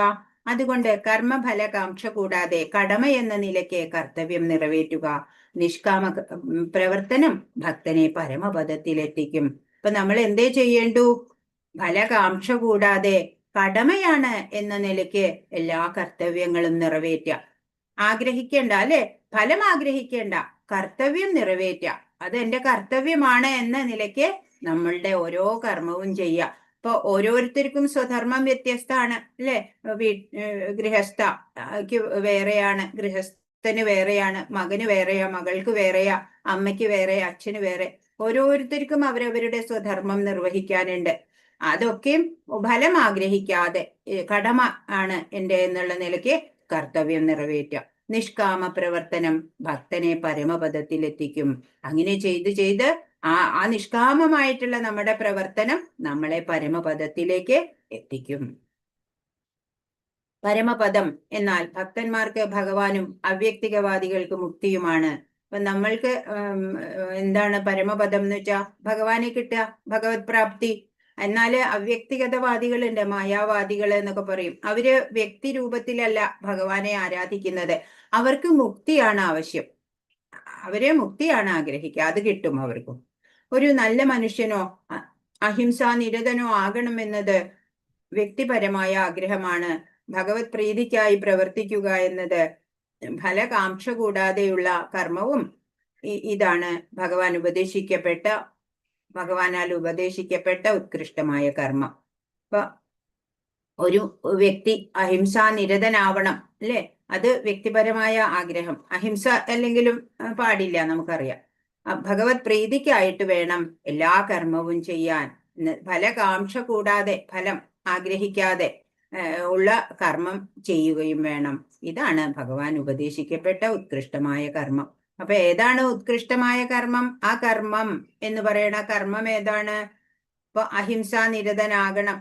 അതുകൊണ്ട് കർമ്മഫലകാംക്ഷ കൂടാതെ കടമ എന്ന നിലയ്ക്ക് കർത്തവ്യം നിറവേറ്റുക. നിഷ്കാമ പ്രവർത്തനം ഭക്തനെ പരമപദത്തിലെത്തിക്കും. ഇപ്പൊ നമ്മൾ എന്തേ ചെയ്യേണ്ടു? ഫലകാംക്ഷ കൂടാതെ കടമയാണ് എന്ന നിലയ്ക്ക് എല്ലാ കർത്തവ്യങ്ങളും നിറവേറ്റുക. ആഗ്രഹിക്കേണ്ട, അല്ലെ? ഫലം ആഗ്രഹിക്കേണ്ട, കർത്തവ്യം നിറവേറ്റുക. അത് എന്റെ കർത്തവ്യമാണ് എന്ന നിലയ്ക്ക് നമ്മളുടെ ഓരോ കർമ്മവും ചെയ്യുക. ഇപ്പൊ ഓരോരുത്തർക്കും സ്വധർമ്മം വ്യത്യസ്തമാണ്, അല്ലെ? ഗൃഹസ്ഥക്ക് വേറെയാണ്, ഗൃഹസ്ഥന് വേറെയാണ്, മകന് വേറെയാ, മകൾക്ക് വേറെയാ, അമ്മയ്ക്ക് വേറെ, അച്ഛന് വേറെ. ഓരോരുത്തർക്കും അവരവരുടെ സ്വധർമ്മം നിർവഹിക്കാനുണ്ട്. അതൊക്കെയും ഫലം ആഗ്രഹിക്കാതെ കടമ ആണ് എന്റെ എന്നുള്ള നിലയ്ക്ക് കർത്തവ്യം നിറവേറ്റുക. നിഷ്കാമ പ്രവർത്തനം ഭക്തനെ പരമപദത്തിലെത്തിക്കും. അങ്ങനെ ചെയ്ത് ആ നിഷ്കാമമായിട്ടുള്ള നമ്മുടെ പ്രവർത്തനം നമ്മളെ പരമപദത്തിലേക്ക് എത്തിക്കും. പരമപദം എന്നാൽ ഭക്തന്മാർക്ക് ഭഗവാനും അവ്യക്തികവാദികൾക്ക് മുക്തിയുമാണ്. അപ്പൊ നമ്മൾക്ക് എന്താണ് പരമപദം എന്ന് വെച്ചാ? ഭഗവാനെ കിട്ടുക, ഭഗവത് പ്രാപ്തി. എന്നാല് അവ്യക്തിഗതവാദികളുണ്ട്, മായാവാദികൾ എന്നൊക്കെ പറയും. അവര് വ്യക്തി രൂപത്തിലല്ല ഭഗവാനെ ആരാധിക്കുന്നത്. അവർക്ക് മുക്തിയാണ് ആവശ്യം, അവരെ മുക്തിയാണ് ആഗ്രഹിക്കുക. അത് കിട്ടും അവർക്കും. ഒരു നല്ല മനുഷ്യനോ അഹിംസാ നിരതനോ ആകണമെന്നത് വ്യക്തിപരമായ ആഗ്രഹമാണ്. ഭഗവത് പ്രീതിക്കായി പ്രവർത്തിക്കുക എന്നത് ഫലകാംക്ഷ കൂടാതെയുള്ള കർമ്മവും ഇതാണ് ഭഗവാനാൽ ഉപദേശിക്കപ്പെട്ട ഉത്കൃഷ്ടമായ കർമ്മം. അപ്പൊ ഒരു വ്യക്തി അഹിംസാ നിരതനാവണം, അല്ലെ? അത് വ്യക്തിപരമായ ആഗ്രഹം. അഹിംസ അല്ലെങ്കിലും പാടില്ല, നമുക്കറിയാം. ഭഗവത് പ്രീതിക്കായിട്ട് വേണം എല്ലാ കർമ്മവും ചെയ്യാൻ. ഫലകാംക്ഷ കൂടാതെ, ഫലം ആഗ്രഹിക്കാതെ ഉള്ള കർമ്മം ചെയ്യുകയും വേണം. ഇതാണ് ഭഗവാൻ ഉപദേശിക്കപ്പെട്ട ഉത്കൃഷ്ടമായ കർമ്മം. അപ്പൊ ഏതാണ് ഉത്കൃഷ്ടമായ കർമ്മം? ആ കർമ്മം എന്ന് പറയുന്ന കർമ്മം ഏതാണ്? ഇപ്പൊ അഹിംസാ നിരതനാകണം,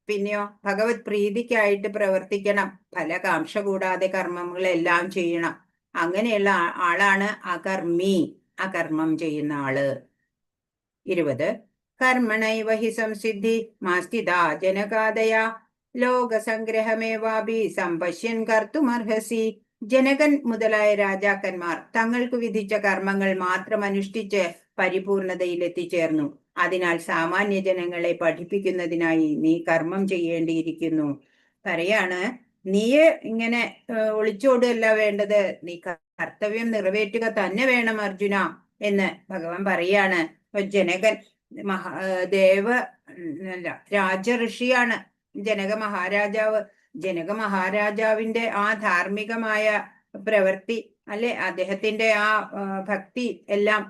പിന്നെയോ ഭഗവത് പ്രീതിക്കായിട്ട് പ്രവർത്തിക്കണം, ഫലകാംക്ഷ കൂടാതെ കർമ്മങ്ങളെല്ലാം ചെയ്യണം. അങ്ങനെയുള്ള ആളാണ് അകർമ്മി, ആ കർമ്മം ചെയ്യുന്ന ആള്. 20 കർമ്മണൈവ ഹി സംസിദ്ധി മാസ്ഥിതാ ജനകാദയ ലോകസംഗ്രഹമേവാപി സംപശ്യൻ കർത്തുമർഹസി. ജനകൻ മുതലായ രാജാക്കന്മാർ തങ്ങൾക്ക് വിധിച്ച കർമ്മങ്ങൾ മാത്രം അനുഷ്ഠിച്ച് പരിപൂർണതയിൽ എത്തിച്ചേർന്നു. അതിനാൽ സാമാന്യ ജനങ്ങളെ പഠിപ്പിക്കുന്നതിനായി നീ കർമ്മം ചെയ്യേണ്ടിയിരിക്കുന്നു. പറയാണ്, നീ ഇങ്ങനെ ഒളിച്ചോടുകയല്ല വേണ്ടത്, നീ കർത്തവ്യം നിറവേറ്റുക തന്നെ വേണം അർജുന എന്ന് ഭഗവാൻ പറയാണ്. ജനകൻ രാജഋഷിയാണ് ജനക മഹാരാജാവ്. ജനക മഹാരാജാവിന്റെ ആ ധാർമ്മികമായ പ്രവൃത്തി, അല്ലെ, അദ്ദേഹത്തിന്റെ ആ ഭക്തി എല്ലാം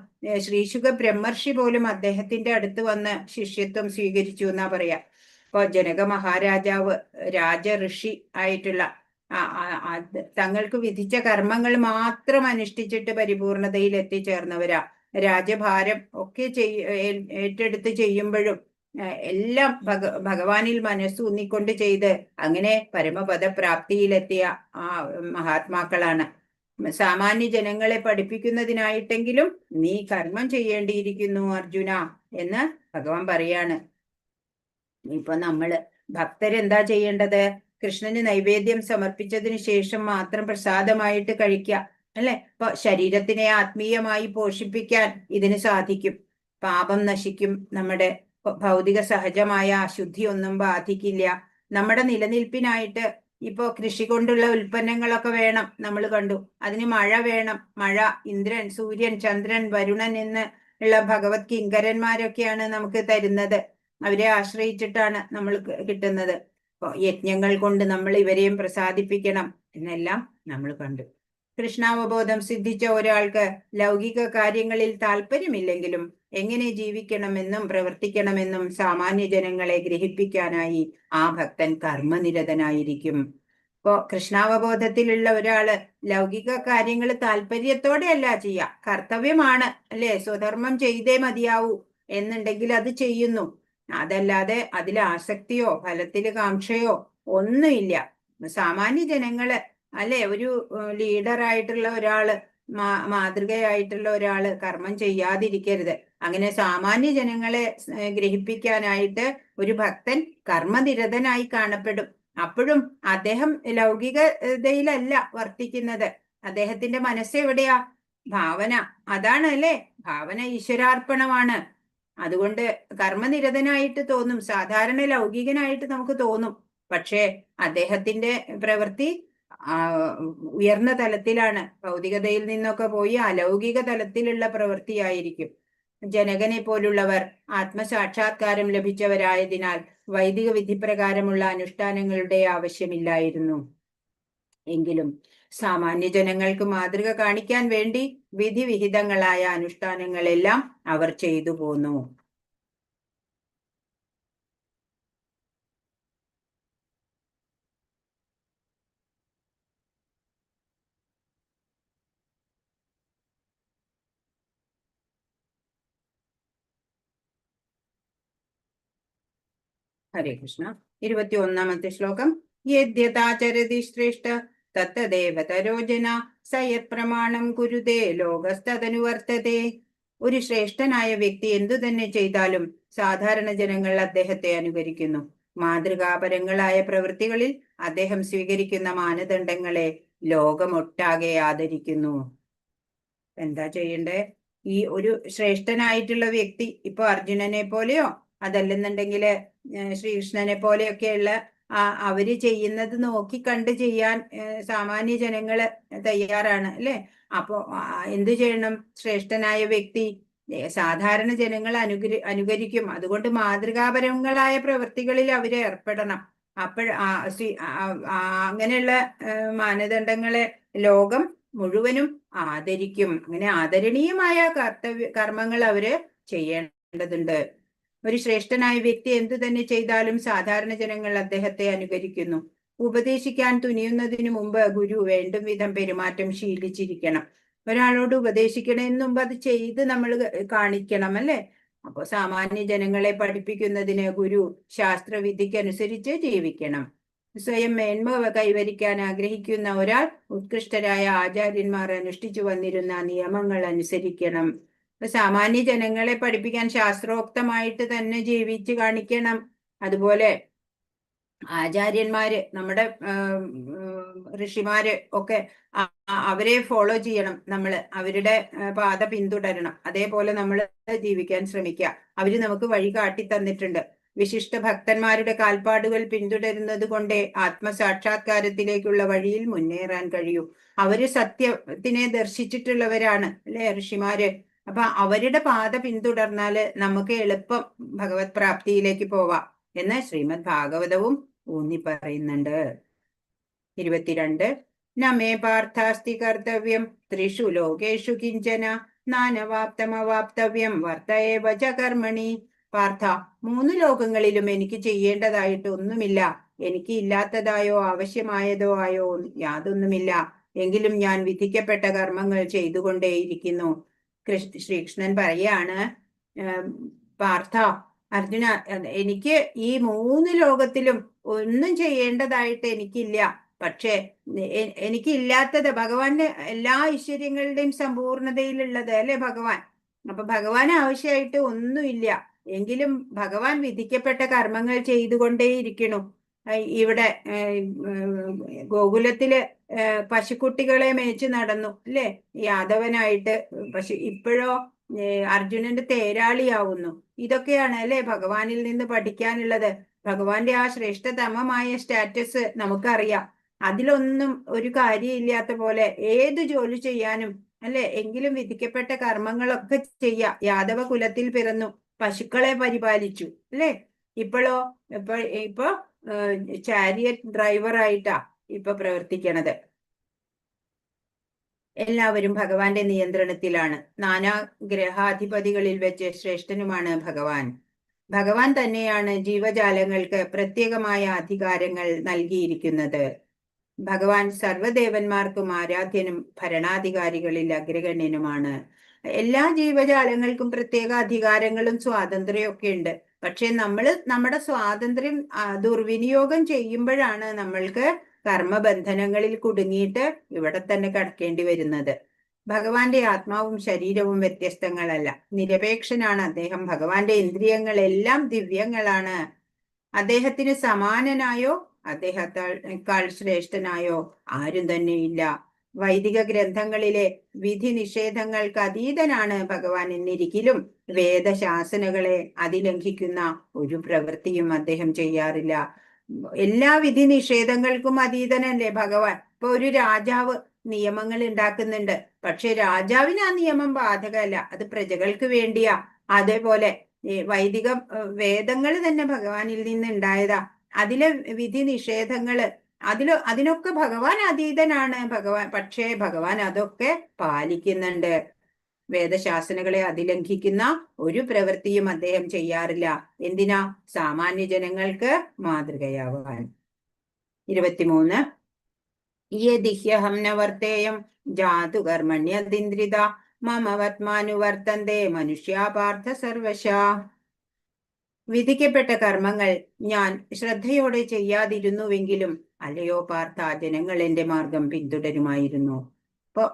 ശ്രീശുക ബ്രഹ്മർഷി പോലും അദ്ദേഹത്തിന്റെ അടുത്ത് വന്ന് ശിഷ്യത്വം സ്വീകരിച്ചു എന്നാ പറയാ. അപ്പൊ ജനക മഹാരാജാവ് രാജഋഷി ആയിട്ടുള്ള തങ്ങൾക്ക് വിധിച്ച കർമ്മങ്ങൾ മാത്രം അനുഷ്ഠിച്ചിട്ട് പരിപൂർണതയിൽ എത്തിച്ചേർന്നവരാ. രാജഭാരം ഒക്കെ ഏറ്റെടുത്ത് ചെയ്യുമ്പോഴും എല്ലാം ഭഗവാനിൽ മനസ്സൂന്നിക്കൊണ്ട് ചെയ്ത് അങ്ങനെ പരമപദ പ്രാപ്തിയിലെത്തിയ ആ മഹാത്മാക്കളാണ്. സാമാന്യ ജനങ്ങളെ പഠിപ്പിക്കുന്നതിനായിട്ടെങ്കിലും നീ കർമ്മം ചെയ്യേണ്ടിയിരിക്കുന്നു അർജുന എന്ന് ഭഗവാൻ പറയാണ്. ഇപ്പൊ നമ്മള് ഭക്തരെന്താ ചെയ്യേണ്ടത്? കൃഷ്ണന് നൈവേദ്യം സമർപ്പിച്ചതിന് ശേഷം മാത്രം പ്രസാദമായിട്ട് കഴിക്കുക, അല്ലെ? ഇപ്പൊ ശരീരത്തിനെ ആത്മീയമായി പോഷിപ്പിക്കാൻ ഇതിന് സാധിക്കും. പാപം നശിക്കും, നമ്മുടെ ഭൗതിക സഹജമായ അശുദ്ധി ഒന്നും ബാധിക്കില്ല. നമ്മുടെ നിലനിൽപ്പിനായിട്ട് ഇപ്പോ കൃഷി കൊണ്ടുള്ള ഉൽപ്പന്നങ്ങളൊക്കെ വേണം, നമ്മൾ കണ്ടു. അതിന് മഴ വേണം. മഴ ഇന്ദ്രൻ, സൂര്യൻ, ചന്ദ്രൻ, വരുണൻ എന്ന് ഉള്ള ഭഗവത് കിങ്കരന്മാരൊക്കെയാണ് നമുക്ക് തരുന്നത്. അവരെ ആശ്രയിച്ചിട്ടാണ് നമ്മൾ കിട്ടുന്നത്. യജ്ഞങ്ങൾ കൊണ്ട് നമ്മൾ ഇവരെയും പ്രസാദിപ്പിക്കണം എന്നെല്ലാം നമ്മൾ കണ്ടു. കൃഷ്ണാവബോധം സിദ്ധിച്ച ഒരാൾക്ക് ലൗകിക കാര്യങ്ങളിൽ താല്പര്യമില്ലെങ്കിലും എങ്ങനെ ജീവിക്കണമെന്നും പ്രവർത്തിക്കണമെന്നും സാമാന്യ ജനങ്ങളെ ഗ്രഹിപ്പിക്കാനായി ആ ഭക്തൻ കർമ്മനിരതനായിരിക്കും. ഇപ്പോ കൃഷ്ണാവബോധത്തിലുള്ള ഒരാള് ലൗകിക കാര്യങ്ങൾ താല്പര്യത്തോടെ അല്ല ചെയ്യുക, കർത്തവ്യമാണ്, അല്ലെ? സ്വധർമ്മം ചെയ്തേ മതിയാവൂ എന്നുണ്ടെങ്കിൽ അത് ചെയ്യുന്നു. അതല്ലാതെ അതിൽ ആസക്തിയോ ഫലത്തിൽ കാംക്ഷയോ ഒന്നുമില്ല. സാമാന്യ ജനങ്ങള്, അല്ലെ, ഒരു ലീഡറായിട്ടുള്ള ഒരാള്, മാതൃകയായിട്ടുള്ള ഒരാള് കർമ്മം ചെയ്യാതിരിക്കരുത്. അങ്ങനെ സാമാന്യ ജനങ്ങളെ ഗ്രഹിപ്പിക്കാനായിട്ട് ഒരു ഭക്തൻ കർമ്മനിരതനായി കാണപ്പെടും. അപ്പോഴും അദ്ദേഹം ലൗകികതയിലല്ല വർത്തിക്കുന്നത്. അദ്ദേഹത്തിന്റെ മനസ്സെവിടെയാ? ഭാവന. അതാണ്, അല്ലെ? ഭാവന ഈശ്വരാർപ്പണമാണ്. അതുകൊണ്ട് കർമ്മനിരതനായിട്ട് തോന്നും, സാധാരണ ലൗകികനായിട്ട് നമുക്ക് തോന്നും. പക്ഷേ അദ്ദേഹത്തിന്റെ പ്രവൃത്തി ഉയർന്ന തലത്തിലാണ്. ഭൗതികതയിൽ നിന്നൊക്കെ പോയി അലൗകിക തലത്തിലുള്ള പ്രവൃത്തിയായിരിക്കും. ജനകനെ പോലുള്ളവർ ആത്മസാക്ഷാത്കാരം ലഭിച്ചവരായതിനാൽ വൈദിക വിധിപ്രകാരമുള്ള അനുഷ്ഠാനങ്ങളുടെ ആവശ്യമില്ലായിരുന്നു. എങ്കിലും സാമാന്യ ജനങ്ങൾക്ക് മാതൃക കാണിക്കാൻ വേണ്ടി വിധിവിഹിതങ്ങളായ അനുഷ്ഠാനങ്ങളെല്ലാം അവർ ചെയ്തു പോന്നു. ഹരേ കൃഷ്ണ. 21ാമത്തെ ശ്ലോകം. യദ്യതാചരതി ശ്രേഷ്ഠ തത്തദേവതരോജന സയത് പ്രമാണം കുരുതേ ലോകസ്തനുവർത്തതേ. ഒരു ശ്രേഷ്ഠനായ വ്യക്തി എന്തു തന്നെ ചെയ്താലും സാധാരണ ജനങ്ങൾ അദ്ദേഹത്തെ അനുകരിക്കുന്നു. മാതൃകാപരങ്ങളായ പ്രവൃത്തികളിൽ അദ്ദേഹം സ്വീകരിക്കുന്ന മാനദണ്ഡങ്ങളെ ലോകമൊട്ടാകെ ആദരിക്കുന്നു. എന്താ ചെയ്യണ്ടേ? ഈ ഒരു ശ്രേഷ്ഠനായിട്ടുള്ള വ്യക്തി, ഇപ്പൊ അർജുനനെ പോലെയോ അതല്ലെന്നുണ്ടെങ്കിൽ ശ്രീകൃഷ്ണനെ പോലെയൊക്കെയുള്ള അവര് ചെയ്യുന്നത് നോക്കി കണ്ട് ചെയ്യാൻ സാമാന്യ ജനങ്ങള് തയ്യാറാണ്, അല്ലെ? അപ്പോ എന്തു ചെയ്യണം? ശ്രേഷ്ഠനായ വ്യക്തി സാധാരണ ജനങ്ങൾ അനുകരിക്കും. അതുകൊണ്ട് മാതൃകാപരങ്ങളായ പ്രവൃത്തികളിൽ അവര് ഏർപ്പെടണം. അങ്ങനെയുള്ള മാനദണ്ഡങ്ങളെ ലോകം മുഴുവനും ആദരിക്കും. അങ്ങനെ ആദരണീയമായ കർമ്മങ്ങൾ അവര് ചെയ്യേണ്ടതുണ്ട്. ഒരു ശ്രേഷ്ഠനായ വ്യക്തി എന്തു തന്നെ ചെയ്താലും സാധാരണ ജനങ്ങൾ അദ്ദേഹത്തെ അനുകരിക്കുന്നു. ഉപദേശിക്കാൻ തുനിയുന്നതിന് മുമ്പ് ഗുരു വേണ്ടും വിധം പെരുമാറ്റം ശീലിച്ചിരിക്കണം. ഒരാളോട് ഉപദേശിക്കണതിന് മുമ്പ് അത് ചെയ്ത് നമ്മൾ കാണിക്കണം, അല്ലെ? അപ്പൊ സാമാന്യ ജനങ്ങളെ പഠിപ്പിക്കുന്നതിന് ഗുരു ശാസ്ത്രവിധിക്കനുസരിച്ച് ജീവിക്കണം. സ്വയം മേന്മ കൈവരിക്കാൻ ആഗ്രഹിക്കുന്ന ഒരാൾ ഉത്കൃഷ്ടരായ ആചാര്യന്മാർ അനുഷ്ഠിച്ചു വന്നിരുന്ന നിയമങ്ങൾ അനുസരിക്കണം. സാമാന്യ ജനങ്ങളെ പഠിപ്പിക്കാൻ ശാസ്ത്രോക്തമായിട്ട് തന്നെ ജീവിച്ച് കാണിക്കണം. അതുപോലെ ആചാര്യന്മാര്, നമ്മുടെ ഋഷിമാര് ഒക്കെ അവരെ ഫോളോ ചെയ്യണം. നമ്മള് അവരുടെ പാത പിന്തുടരണം. അതേപോലെ നമ്മൾ ജീവിക്കാൻ ശ്രമിക്കുക. അവര് നമുക്ക് വഴി കാട്ടി തന്നിട്ടുണ്ട്. വിശിഷ്ട ഭക്തന്മാരുടെ കാൽപ്പാടുകൾ പിന്തുടരുന്നത് കൊണ്ടേ ആത്മസാക്ഷാത്കാരത്തിലേക്കുള്ള വഴിയിൽ മുന്നേറാൻ കഴിയൂ. അവര് സത്യത്തിനെ ദർശിച്ചിട്ടുള്ളവരാണ്, അല്ലെ, ഋഷിമാര്. അപ്പൊ അവരുടെ പാത പിന്തുടർന്നാല് നമുക്ക് എളുപ്പം ഭഗവത് പ്രാപ്തിയിലേക്ക് പോവാം എന്ന് ശ്രീമദ് ഭാഗവതവും ഊന്നി പറയുന്നുണ്ട്. 22 നമേ പാർത്ഥാസ്തി കർത്തവ്യം ത്രിഷു ലോകേഷു കിഞ്ചന നാനവാപ്തമവാപ്തവ്യം വർത്തയേവ ച കർമ്മണി. പാർത്ഥ, 3 ലോകങ്ങളിലും എനിക്ക് ചെയ്യേണ്ടതായിട്ട് ഒന്നുമില്ല. എനിക്ക് ഇല്ലാത്തതായോ ആവശ്യമായതോ ആയോ യാതൊന്നുമില്ല. എങ്കിലും ഞാൻ വിധിക്കപ്പെട്ട കർമ്മങ്ങൾ ചെയ്തുകൊണ്ടേയിരിക്കുന്നു. ശ്രീകൃഷ്ണൻ പറയാണ്, പാർത്ഥ, അർജുന, എനിക്ക് ഈ 3 ലോകത്തിലും ഒന്നും ചെയ്യേണ്ടതായിട്ട് എനിക്കില്ല. പക്ഷെ എനിക്കില്ലാത്തത് ഭഗവാന്റെ എല്ലാ ഐശ്വര്യങ്ങളുടെയും സമ്പൂർണതയിലുള്ളത്, അല്ലെ, ഭഗവാൻ. അപ്പൊ ഭഗവാൻ ആവശ്യമായിട്ട് ഒന്നുമില്ല. എങ്കിലും ഭഗവാൻ വിധിക്കപ്പെട്ട കർമ്മങ്ങൾ ചെയ്തുകൊണ്ടേയിരിക്കണു. ഇവിടെ ഗോകുലത്തില് പശുക്കുട്ടികളെ മേച്ച് നടന്നു, അല്ലെ, യാദവനായിട്ട്. പക്ഷെ ഇപ്പോഴോ അർജുനന്റെ തേരാളിയാവുന്നു. ഇതൊക്കെയാണ്, അല്ലെ, ഭഗവാനിൽ നിന്ന് പഠിക്കാനുള്ളത്. ഭഗവാന്റെ ആ ശ്രേഷ്ഠതമമായ സ്റ്റാറ്റസ് നമുക്കറിയാം. അതിലൊന്നും ഒരു കാര്യമില്ലാത്ത പോലെ ഏത് ജോലി ചെയ്യാനും, അല്ലെ, എങ്കിലും വിധിക്കപ്പെട്ട കർമ്മങ്ങളൊക്കെ ചെയ്യാം. യാദവ കുലത്തിൽ പിറന്നു, പശുക്കളെ പരിപാലിച്ചു, അല്ലെ. ഇപ്പൊ ചാരിയറ്റ് ഡ്രൈവറായിട്ടാ ഇപ്പൊ പ്രവർത്തിക്കണത്. എല്ലാവരും ഭഗവാന്റെ നിയന്ത്രണത്തിലാണ്. നാനാ ഗ്രഹാധിപതികളിൽ വെച്ച് ശ്രേഷ്ഠനുമാണ് ഭഗവാൻ. ഭഗവാൻ തന്നെയാണ് ജീവജാലങ്ങൾക്ക് പ്രത്യേകമായ അധികാരങ്ങൾ നൽകിയിരിക്കുന്നത്. ഭഗവാൻ സർവ്വദേവന്മാർക്കും ആരാധ്യനും ഭരണാധികാരികളിൽ അഗ്രഗണ്യനുമാണ്. എല്ലാ ജീവജാലങ്ങൾക്കും പ്രത്യേക അധികാരങ്ങളും സ്വാതന്ത്ര്യവും ഒക്കെ ഉണ്ട്. പക്ഷെ നമ്മുടെ സ്വാതന്ത്ര്യം ദുർവിനിയോഗം ചെയ്യുമ്പോഴാണ് നമ്മൾക്ക് കർമ്മബന്ധനങ്ങളിൽ കുടുങ്ങിയിട്ട് ഇവിടെ തന്നെ കിടക്കേണ്ടി വരുന്നത്. ഭഗവാന്റെ ആത്മാവും ശരീരവും വ്യത്യസ്തങ്ങളല്ല, നിരപേക്ഷനാണ് അദ്ദേഹം. ഭഗവാന്റെ ഇന്ദ്രിയങ്ങളെല്ലാം ദിവ്യങ്ങളാണ്. അദ്ദേഹത്തിന് സമാനനായോ അദ്ദേഹത്തെക്കാൾ ശ്രേഷ്ഠനായോ ആരും തന്നെ ഇല്ല. വൈദിക ഗ്രന്ഥങ്ങളിലെ വിധി നിഷേധങ്ങൾക്ക് അതീതനാണ് ഭഗവാൻ. എന്നിരിക്കലും വേദശാസനകളെ അതിലംഘിക്കുന്ന ഒരു പ്രവൃത്തിയും അദ്ദേഹം ചെയ്യാറില്ല. എല്ലാ വിധി നിഷേധങ്ങൾക്കും അതീതനല്ലേ ഭഗവാൻ. ഇപ്പൊ ഒരു രാജാവ് നിയമങ്ങൾ ഉണ്ടാക്കുന്നുണ്ട്, പക്ഷെ രാജാവിന് ആ നിയമം ബാധകമല്ല, അത് പ്രജകൾക്ക് വേണ്ടിയാ. അതേപോലെ വൈദിക വേദങ്ങൾ തന്നെ ഭഗവാനിൽ നിന്ന് ഉണ്ടായതാ. അതിലെ വിധി നിഷേധങ്ങള് അതിനൊക്കെ ഭഗവാൻ അതീതനാണ് ഭഗവാൻ. പക്ഷേ ഭഗവാൻ അതൊക്കെ പാലിക്കുന്നുണ്ട്. വേദശാസനകളെ അതിലംഘിക്കുന്ന ഒരു പ്രവൃത്തിയും അദ്ദേഹം ചെയ്യാറില്ല. എന്തിനാ? സാമാന്യ ജനങ്ങൾക്ക് മാതൃകയാവാൻ. 23 യദിഹ്യഹം ന വർത്തേയം ജാതു കർമ്മണ്യതിന്ദ്രിത മമവത്മാനുവർത്തന്തേ മനുഷ്യാ പാർത്ഥ സർവശാ. വിധിക്കപ്പെട്ട കർമ്മങ്ങൾ ഞാൻ ശ്രദ്ധയോടെ ചെയ്യാതിരുന്നുവെങ്കിലും അല്ലയോ പാർത്ഥ, ജനങ്ങൾ എന്റെ മാർഗം പിന്തുടരുമായിരുന്നു. ഇപ്പൊ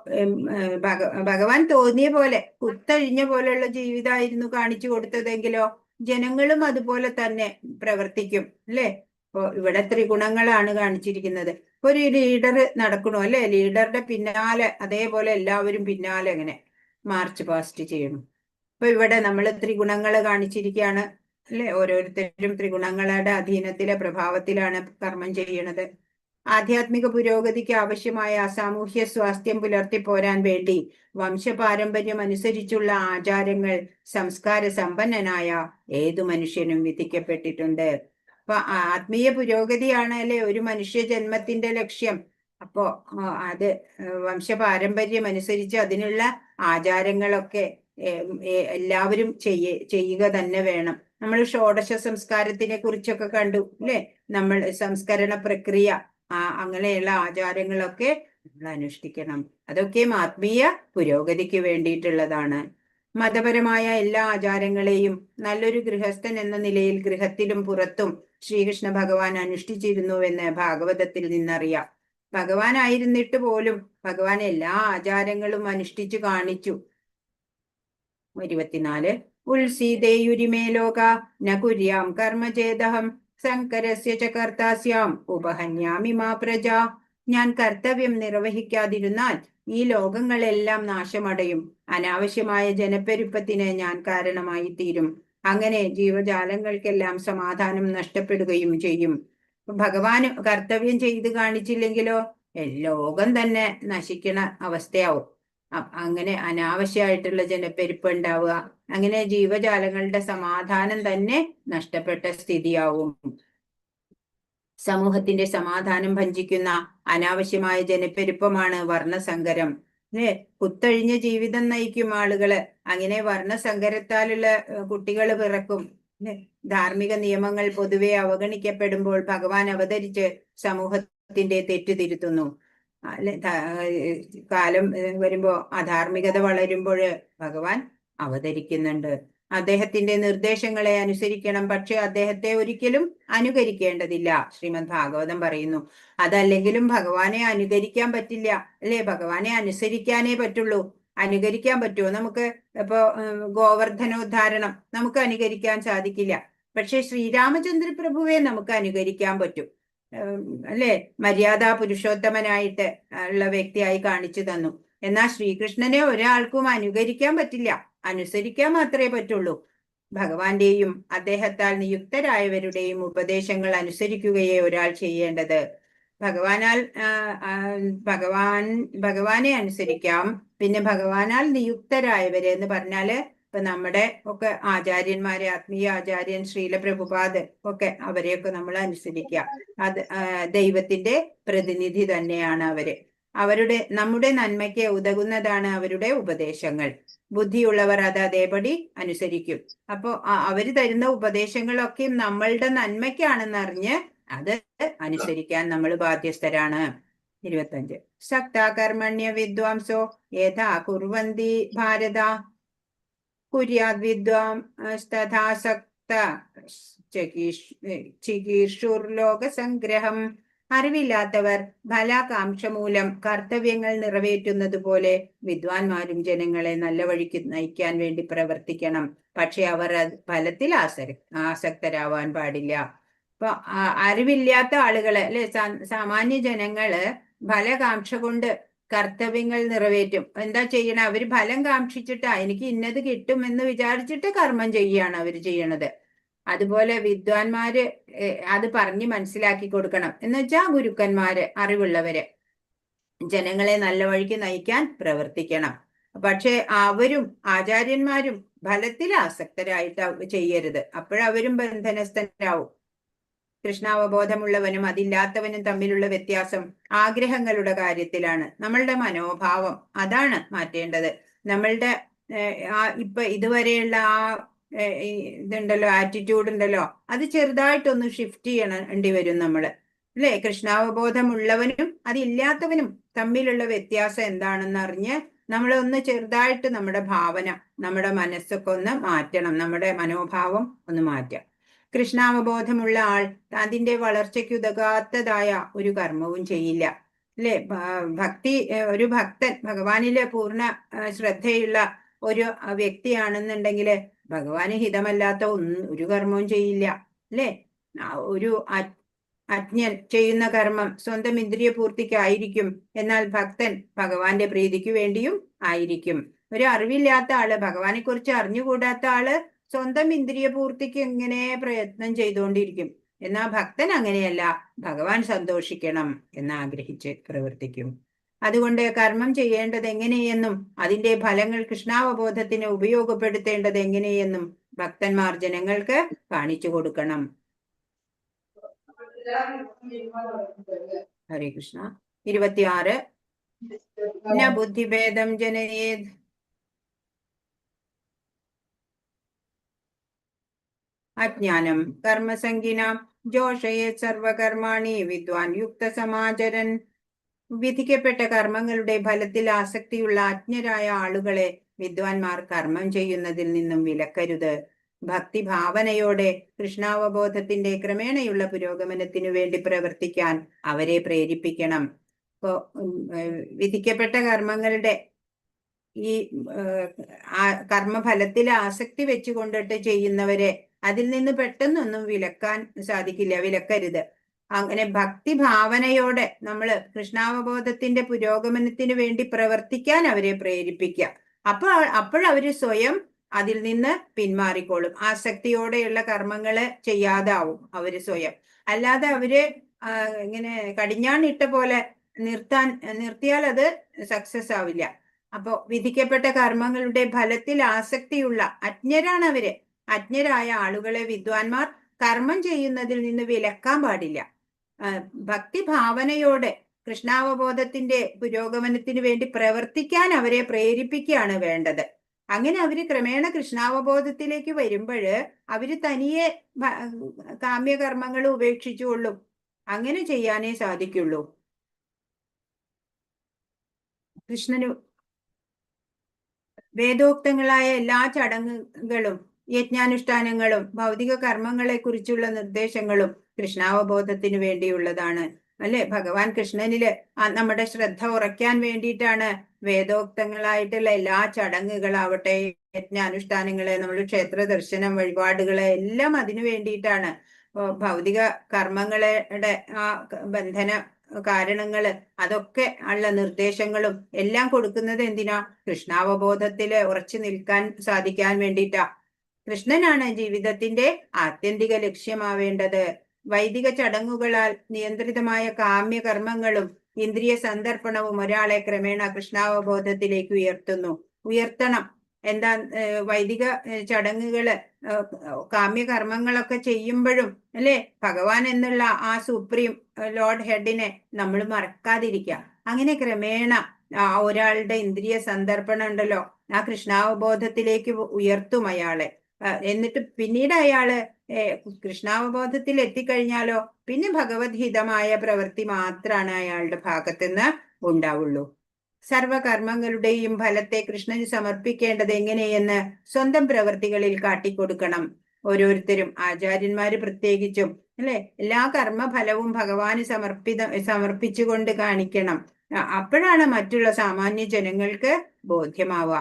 ഭഗവാൻ തോന്നിയ പോലെ, കുത്തഴിഞ്ഞ പോലെയുള്ള ജീവിതമായിരുന്നു കാണിച്ചു കൊടുത്തതെങ്കിലോ ജനങ്ങളും അതുപോലെ തന്നെ പ്രവർത്തിക്കും, അല്ലെ. ഇപ്പൊ ഇവിടെ ത്രിഗുണങ്ങളാണ് കാണിച്ചിരിക്കുന്നത്. ഒരു ലീഡർ നടക്കണു, അല്ലെ, ലീഡറുടെ പിന്നാലെ അതേപോലെ എല്ലാവരും പിന്നാലെ അങ്ങനെ മാർച്ച് പാസ്റ്റ് ചെയ്യണം. ഇപ്പൊ ഇവിടെ നമ്മൾ ത്രിഗുണങ്ങള് കാണിച്ചിരിക്കുകയാണ്, അല്ലെ. ഓരോരുത്തരും ത്രിഗുണങ്ങളുടെ അധീനത്തിലെ പ്രഭാവത്തിലാണ് കർമ്മം ചെയ്യണത്. ആധ്യാത്മിക പുരോഗതിക്ക് ആവശ്യമായ സാമൂഹ്യ സ്വാസ്ഥ്യം പുലർത്തിപ്പോരാൻ വേണ്ടി വംശപാരമ്പര്യം അനുസരിച്ചുള്ള ആചാരങ്ങൾ സംസ്കാര സമ്പന്നനായ ഏതു മനുഷ്യനും വിധിക്കപ്പെട്ടിട്ടുണ്ട്. അപ്പൊ ആത്മീയ പുരോഗതിയാണ് അല്ലെ ഒരു മനുഷ്യ ജന്മത്തിന്റെ ലക്ഷ്യം. അപ്പോ അത് വംശപാരമ്പര്യം അനുസരിച്ച് അതിനുള്ള ആചാരങ്ങളൊക്കെ എല്ലാവരും ചെയ്യുക തന്നെ വേണം. നമ്മൾ ഷോഡശ സംസ്കാരത്തിനെ കുറിച്ചൊക്കെ കണ്ടു അല്ലെ. നമ്മൾ സംസ്കരണ പ്രക്രിയ അങ്ങനെയുള്ള ആചാരങ്ങളൊക്കെ നമ്മൾ അനുഷ്ഠിക്കണം. അതൊക്കെ ആത്മീയ പുരോഗതിക്ക് വേണ്ടിയിട്ടുള്ളതാണ്. മതപരമായ എല്ലാ ആചാരങ്ങളെയും നല്ലൊരു ഗൃഹസ്ഥൻ എന്ന നിലയിൽ ഗൃഹത്തിലും പുറത്തും ശ്രീകൃഷ്ണ ഭഗവാൻ അനുഷ്ഠിച്ചിരുന്നുവെന്ന് ഭാഗവതത്തിൽ നിന്നറിയാം. ഭഗവാനായിരുന്നിട്ട് പോലും ഭഗവാൻ എല്ലാ ആചാരങ്ങളും അനുഷ്ഠിച്ചു കാണിച്ചു. 24 ഉത്സീതേയുരിമേ ലോക ന കുര്യാം കർമ്മചേദഹം ശങ്കരസ്യ ച കർത്താസ്യാം ഉപഹന്യാമി മാ പ്രജ. ഞാൻ കർത്തവ്യം നിർവഹിക്കാതിരുന്നാൽ ഈ ലോകങ്ങളെല്ലാം നാശമടയും. അനാവശ്യമായ ജനപ്പെരുപ്പത്തിന് ഞാൻ കാരണമായി തീരും. അങ്ങനെ ജീവജാലങ്ങൾക്കെല്ലാം സമാധാനം നഷ്ടപ്പെടുകയും ചെയ്യും. ഭഗവാൻ കർത്തവ്യം ചെയ്ത് കാണിച്ചില്ലെങ്കിലോ ലോകം തന്നെ നശിക്കണ അവസ്ഥയാവും. അങ്ങനെ അനാവശ്യമായിട്ടുള്ള ജനപ്പെരുപ്പ് ഉണ്ടാവുക, അങ്ങനെ ജീവജാലങ്ങളുടെ സമാധാനം തന്നെ നഷ്ടപ്പെട്ട സ്ഥിതിയാവും. സമൂഹത്തിന്റെ സമാധാനം ഭഞ്ജിക്കുന്ന അനാവശ്യമായ ജനപ്പെരുപ്പമാണ് വർണ്ണസങ്കരം. കുത്തഴിഞ്ഞ ജീവിതം നയിക്കും ആളുകള്. അങ്ങനെ വർണ്ണസങ്കരത്താലുള്ള കുട്ടികൾ പിറക്കും. ധാർമ്മിക നിയമങ്ങൾ പൊതുവെ അവഗണിക്കപ്പെടുമ്പോൾ ഭഗവാൻ അവതരിച്ച് സമൂഹത്തിന്റെ തെറ്റ് തിരുത്തുന്നു. കാലം വരുമ്പോ അധാർമികത വളരുമ്പോൾ ഭഗവാൻ അവതരിക്കുന്നുണ്ട്. അദ്ദേഹത്തിന്റെ നിർദ്ദേശങ്ങളെ അനുസരിക്കണം, പക്ഷെ അദ്ദേഹത്തെ ഒരിക്കലും അനുകരിക്കേണ്ടതില്ല. ശ്രീമദ് ഭാഗവതം പറയുന്നു. അതല്ലെങ്കിലും ഭഗവാനെ അനുകരിക്കാൻ പറ്റില്ല അല്ലെ. ഭഗവാനെ അനുസരിക്കാനേ പറ്റുള്ളൂ. അനുകരിക്കാൻ പറ്റുമോ നമുക്ക്? ഇപ്പോ ഗോവർദ്ധനോദ്ധാരണം നമുക്ക് അനുകരിക്കാൻ സാധിക്കില്ല. പക്ഷെ ശ്രീരാമചന്ദ്ര പ്രഭുവെ നമുക്ക് അനുകരിക്കാൻ പറ്റും അല്ലെ. മര്യാദാ പുരുഷോത്തമനായിട്ട് ഉള്ള വ്യക്തിയായി കാണിച്ചു തന്നു. എന്നാൽ ശ്രീകൃഷ്ണനെ ഒരാൾക്കും അനുകരിക്കാൻ പറ്റില്ല, അനുസരിക്കാൻ മാത്രമേ പറ്റുള്ളൂ. ഭഗവാന്റെയും അദ്ദേഹത്താൽ നിയുക്തരായവരുടെയും ഉപദേശങ്ങൾ അനുസരിക്കുകയേ ഒരാൾ ചെയ്യേണ്ടത്. ഭഗവാനെ അനുസരിക്കാം. പിന്നെ ഭഗവാനാൽ നിയുക്തരായവര് എന്ന് പറഞ്ഞാല് ഇപ്പൊ നമ്മുടെ ഒക്കെ ആചാര്യന്മാരെ, ആത്മീയ ആചാര്യൻ ശ്രീല പ്രഭുപാദ് ഒക്കെ, അവരെയൊക്കെ നമ്മൾ അനുസരിക്കുക. അത് ദൈവത്തിന്റെ പ്രതിനിധി തന്നെയാണ് അവര്. നമ്മുടെ നന്മയ്ക്ക് ഉതകുന്നതാണ് അവരുടെ ഉപദേശങ്ങൾ. ബുദ്ധിയുള്ളവർ അത് അതേപടി അനുസരിക്കും. അപ്പോ അവര് തരുന്ന ഉപദേശങ്ങളൊക്കെ നമ്മളുടെ നന്മയ്ക്കാണെന്നറിഞ്ഞ് അത് അനുസരിക്കാൻ നമ്മൾ ബാധ്യസ്ഥരാണ്. 25 സക്താ കർമ്മണ്യ വിദ്വാംസോ യഥാ കുർവന്തി ഭാരത കുര്യാദ് വിദ്വാംസ്തഥാസക്ത ചികീർഷുർലോക സംഗ്രഹം. അറിവില്ലാത്തവർ ഫലാകാംക്ഷ മൂലം കർത്തവ്യങ്ങൾ നിറവേറ്റുന്നത് പോലെ വിദ്വാൻമാരും ജനങ്ങളെ നല്ല വഴിക്ക് നയിക്കാൻ വേണ്ടി പ്രവർത്തിക്കണം. പക്ഷെ അവർ ഫലത്തിൽ ആസക്തരാവാൻ പാടില്ല. ഇപ്പൊ അറിവില്ലാത്ത ആളുകള് അല്ലെ, സാമാന്യ ജനങ്ങള് ഫലകാംക്ഷ കൊണ്ട് കർത്തവ്യങ്ങൾ നിറവേറ്റും. എന്താ ചെയ്യണം? അവര് ഫലം കാക്ഷിച്ചിട്ടാ എനിക്ക് ഇന്നത് കിട്ടും എന്ന് വിചാരിച്ചിട്ട് കർമ്മം ചെയ്യുകയാണ് അവര് ചെയ്യണത്. അതുപോലെ വിദ്വാൻമാര് അത് പറഞ്ഞ് മനസ്സിലാക്കി കൊടുക്കണം. എന്ന് വെച്ചാൽ ഗുരുക്കന്മാര്, അറിവുള്ളവര് ജനങ്ങളെ നല്ല വഴിക്ക് നയിക്കാൻ പ്രവർത്തിക്കണം. പക്ഷെ അവരും ആചാര്യന്മാരും ഫലത്തിൽ ആസക്തരായിട്ട് ചെയ്യരുത്. അപ്പോഴവരും ബന്ധനസ്ഥരാവും. കൃഷ്ണാവബോധമുള്ളവനും അതില്ലാത്തവനും തമ്മിലുള്ള വ്യത്യാസം ആഗ്രഹങ്ങളുടെ കാര്യത്തിലാണ്. നമ്മളുടെ മനോഭാവം അതാണ് മാറ്റേണ്ടത്. നമ്മളുടെ ഇപ്പൊ ഇതുവരെയുള്ള ഇതുണ്ടല്ലോ, ആറ്റിറ്റ്യൂഡ് ഉണ്ടല്ലോ, അത് ചെറുതായിട്ടൊന്ന് ഷിഫ്റ്റ് ചെയ്യേണ്ടി വരും നമ്മള് അല്ലെ. കൃഷ്ണാവബോധമുള്ളവനും അതില്ലാത്തവനും തമ്മിലുള്ള വ്യത്യാസം എന്താണെന്ന് അറിഞ്ഞ് നമ്മളൊന്ന് ചെറുതായിട്ട് നമ്മുടെ ഭാവന, നമ്മുടെ മനസ്സൊക്കെ ഒന്ന് മാറ്റണം. നമ്മുടെ മനോഭാവം ഒന്ന് മാറ്റാം. കൃഷ്ണാവബോധമുള്ള ആൾ അതിന്റെ വളർച്ചയ്ക്ക് ഉതകാത്തതായ ഒരു കർമ്മവും ചെയ്യില്ല അല്ലെ. ഒരു ഭക്തൻ, ഭഗവാനിലെ പൂർണ്ണ ശ്രദ്ധയുള്ള ഒരു വ്യക്തിയാണെന്നുണ്ടെങ്കിൽ ഭഗവാന് ഹിതമല്ലാത്ത ഒരു കർമ്മവും ചെയ്യില്ല അല്ലെ. ഒരു അജ്ഞൻ ചെയ്യുന്ന കർമ്മം സ്വന്തം ഇന്ദ്രിയ പൂർത്തിക്കായിരിക്കും, എന്നാൽ ഭക്തൻ ഭഗവാന്റെ പ്രീതിക്ക് വേണ്ടിയും ആയിരിക്കും. ഒരു അറിവില്ലാത്ത ആള്, ഭഗവാനെ കുറിച്ച് അറിഞ്ഞുകൂടാത്ത ആള് സ്വന്തം ഇന്ദ്രിയ പൂർത്തിക്ക് ഇങ്ങനെ പ്രയത്നം ചെയ്തുകൊണ്ടിരിക്കും. എന്നാൽ ഭക്തൻ അങ്ങനെയല്ല, ഭഗവാൻ സന്തോഷിക്കണം എന്നാഗ്രഹിച്ച് പ്രവർത്തിക്കും. അതുകൊണ്ട് കർമ്മം ചെയ്യേണ്ടത് എങ്ങനെയെന്നും അതിന്റെ ഫലങ്ങൾ കൃഷ്ണാവബോധത്തിന് ഉപയോഗപ്പെടുത്തേണ്ടത് എങ്ങനെയെന്നും ഭക്തന്മാർ ജനങ്ങൾക്ക് കാണിച്ചു കൊടുക്കണം. ഹരേ കൃഷ്ണ. 26 ന ബുദ്ധിഭേദം ജനയേത് അജ്ഞാനം കർമ്മസംഗിനാം ജോഷയേത് സർവകർമാണി വിദ്വാൻ യുക്ത സമാചരൻ. വിധിക്കപ്പെട്ട കർമ്മങ്ങളുടെ ഫലത്തിൽ ആസക്തിയുള്ള അജ്ഞരായ ആളുകളെ വിദ്വാൻമാർ കർമ്മം ചെയ്യുന്നതിൽ നിന്നും വിലക്കരുത്. ഭക്തിഭാവനയോടെ കൃഷ്ണാവബോധത്തിന്റെ ക്രമേണയുള്ള പുരോഗമനത്തിനു വേണ്ടി പ്രവർത്തിക്കാൻ അവരെ പ്രേരിപ്പിക്കണം. ഇപ്പോ വിധിക്കപ്പെട്ട കർമ്മങ്ങളുടെ ഈ കർമ്മഫലത്തിൽ ആസക്തി വെച്ചുകൊണ്ടിട്ട് ചെയ്യുന്നവരെ അതിൽ നിന്ന് പെട്ടെന്നൊന്നും വിലക്കാൻ സാധിക്കില്ല, വിലക്കരുത്. അങ്ങനെ ഭക്തിഭാവനയോടെ നമ്മൾ കൃഷ്ണാവബോധത്തിന്റെ പുരോഗമനത്തിന് വേണ്ടി പ്രവർത്തിക്കാൻ അവരെ പ്രേരിപ്പിക്കുക. അപ്പോഴവര് സ്വയം അതിൽ നിന്ന് പിന്മാറിക്കോളും. ആസക്തിയോടെയുള്ള കർമ്മങ്ങള് ചെയ്യാതാവും അവര് സ്വയം. അല്ലാതെ അവര് ഇങ്ങനെ കടിഞ്ഞാണിട്ട പോലെ നിർത്തിയാൽ അത് സക്സസ് ആവില്ല. അപ്പോ വിധിക്കപ്പെട്ട കർമ്മങ്ങളുടെ ഫലത്തിൽ ആസക്തിയുള്ള അജ്ഞരാണ് അവര്. അജ്ഞരായ ആളുകളെ വിദ്വാൻമാർ കർമ്മം ചെയ്യുന്നതിൽ നിന്ന് വിലക്കാൻ പാടില്ല. ഭക്തിഭാവനയോടെ കൃഷ്ണാവബോധത്തിന്റെ പുരോഗമനത്തിന് വേണ്ടി പ്രവർത്തിക്കാൻ അവരെ പ്രേരിപ്പിക്കുകയാണ് വേണ്ടത്. അങ്ങനെ അവര് ക്രമേണ കൃഷ്ണാവബോധത്തിലേക്ക് വരുമ്പോൾ അവര് തനിയെ കാമ്യകർമ്മങ്ങൾ ഉപേക്ഷിച്ചുകൊള്ളും. അങ്ങനെ ചെയ്യാനേ സാധിക്കുള്ളൂ. കൃഷ്ണന് വേദോക്തങ്ങളായ എല്ലാ ചടങ്ങുകളും യജ്ഞാനുഷ്ഠാനങ്ങളും ഭൗതിക കർമ്മങ്ങളെ കുറിച്ചുള്ള നിർദ്ദേശങ്ങളും കൃഷ്ണാവബോധത്തിന് വേണ്ടിയുള്ളതാണ്, അല്ലെ? ഭഗവാൻ കൃഷ്ണനില് നമ്മുടെ ശ്രദ്ധ ഉറയ്ക്കാൻ വേണ്ടിയിട്ടാണ് വേദോക്തങ്ങളായിട്ടുള്ള എല്ലാ ചടങ്ങുകളാവട്ടെ, യജ്ഞാനുഷ്ഠാനങ്ങളെ, നമ്മൾ ക്ഷേത്ര ദർശനം, വഴിപാടുകളെ എല്ലാം അതിനു വേണ്ടിയിട്ടാണ്. ഭൗതിക കർമ്മങ്ങളുടെ ആ ബന്ധന കാരണങ്ങള് അതൊക്കെ ഉള്ള നിർദ്ദേശങ്ങളും എല്ലാം കൊടുക്കുന്നത് എന്തിനാ? കൃഷ്ണാവബോധത്തില് ഉറച്ചു നിൽക്കാൻ സാധിക്കാൻ വേണ്ടിയിട്ടാ. കൃഷ്ണനാണ് ജീവിതത്തിന്റെ ആത്യന്തിക ലക്ഷ്യമാവേണ്ടത്. വൈദിക ചടങ്ങുകളാൽ നിയന്ത്രിതമായ കാമ്യകർമ്മങ്ങളും ഇന്ദ്രിയ സന്ദർപ്പണവും ഒരാളെ ക്രമേണ കൃഷ്ണാവബോധത്തിലേക്ക് ഉയർത്തണം. എന്താ വൈദിക ചടങ്ങുകള്, കാമ്യകർമ്മങ്ങളൊക്കെ ചെയ്യുമ്പോഴും അല്ലെ, ഭഗവാൻ എന്നുള്ള ആ സുപ്രീം ലോർഡ് ഹെഡിനെ നമ്മൾ മറക്കാതിരിക്കുക. അങ്ങനെ ക്രമേണ ഒരാളുടെ ഇന്ദ്രിയ സന്ദർപ്പണം ഉണ്ടല്ലോ, ആ കൃഷ്ണാവബോധത്തിലേക്ക് ഉയർത്തും അയാളെ. എന്നിട്ട് പിന്നീട് അയാള് കൃഷ്ണാവബോധത്തിൽ എത്തിക്കഴിഞ്ഞാലോ പിന്നെ ഭഗവത്ഹിതമായ പ്രവൃത്തി മാത്രമാണ് അയാളുടെ ഭാഗത്തുനിന്ന് ഉണ്ടാവുള്ളൂ. സർവകർമ്മങ്ങളുടെയും ഫലത്തെ കൃഷ്ണന് സമർപ്പിക്കേണ്ടത് എങ്ങനെയെന്ന് സ്വന്തം പ്രവൃത്തികളിൽ കാട്ടിക്കൊടുക്കണം. ഓരോരുത്തരും, ആചാര്യന്മാര് പ്രത്യേകിച്ചും അല്ലെ, എല്ലാ കർമ്മഫലവും ഭഗവാന് സമർപ്പിച്ചുകൊണ്ട് കാണിക്കണം. അപ്പോഴാണ് മറ്റുള്ള സാമാന്യ ജനങ്ങൾക്ക് ബോധ്യമാവുക.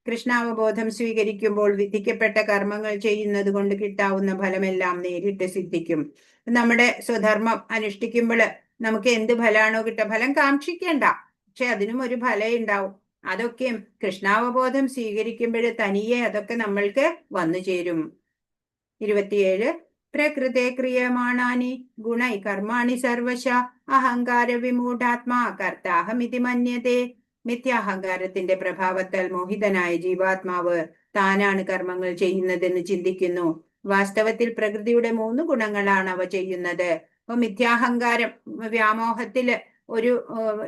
കൃഷ്ണാവബോധം സ്വീകരിക്കുമ്പോൾ വിധിക്കപ്പെട്ട കർമ്മങ്ങൾ ചെയ്യുന്നത് കൊണ്ട് കിട്ടാവുന്ന ഫലമെല്ലാം നേരിട്ട് സിദ്ധിക്കും. നമ്മുടെ സ്വധർമ്മം അനുഷ്ഠിക്കുമ്പോൾ നമുക്ക് എന്ത് ഫലമാണോ കിട്ടുക, ഫലം കാക്ഷിക്കേണ്ട, പക്ഷെ അതിനും ഒരു ഫലം ഉണ്ടാവും. അതൊക്കെയും കൃഷ്ണാവബോധം സ്വീകരിക്കുമ്പോൾ തനിയെ അതൊക്കെ നമ്മൾക്ക് വന്നു ചേരും. 27 പ്രകൃതേ ക്രിയമാണാനി ഗുണൈ കർമാണി സർവശ അഹങ്കാര വിമൂഢാത്മാ കർത്താഹമിതി മന്യതേ. മിഥ്യാഹങ്കാരത്തിന്റെ പ്രഭാവത്താൽ മോഹിതനായ ജീവാത്മാവ് താനാണ് കർമ്മങ്ങൾ ചെയ്യുന്നതെന്ന് ചിന്തിക്കുന്നു. വാസ്തവത്തിൽ പ്രകൃതിയുടെ 3 ഗുണങ്ങളാണ് അവ ചെയ്യുന്നത്. അപ്പൊ മിഥ്യാഹങ്കാരം, വ്യാമോഹത്തില് ഒരു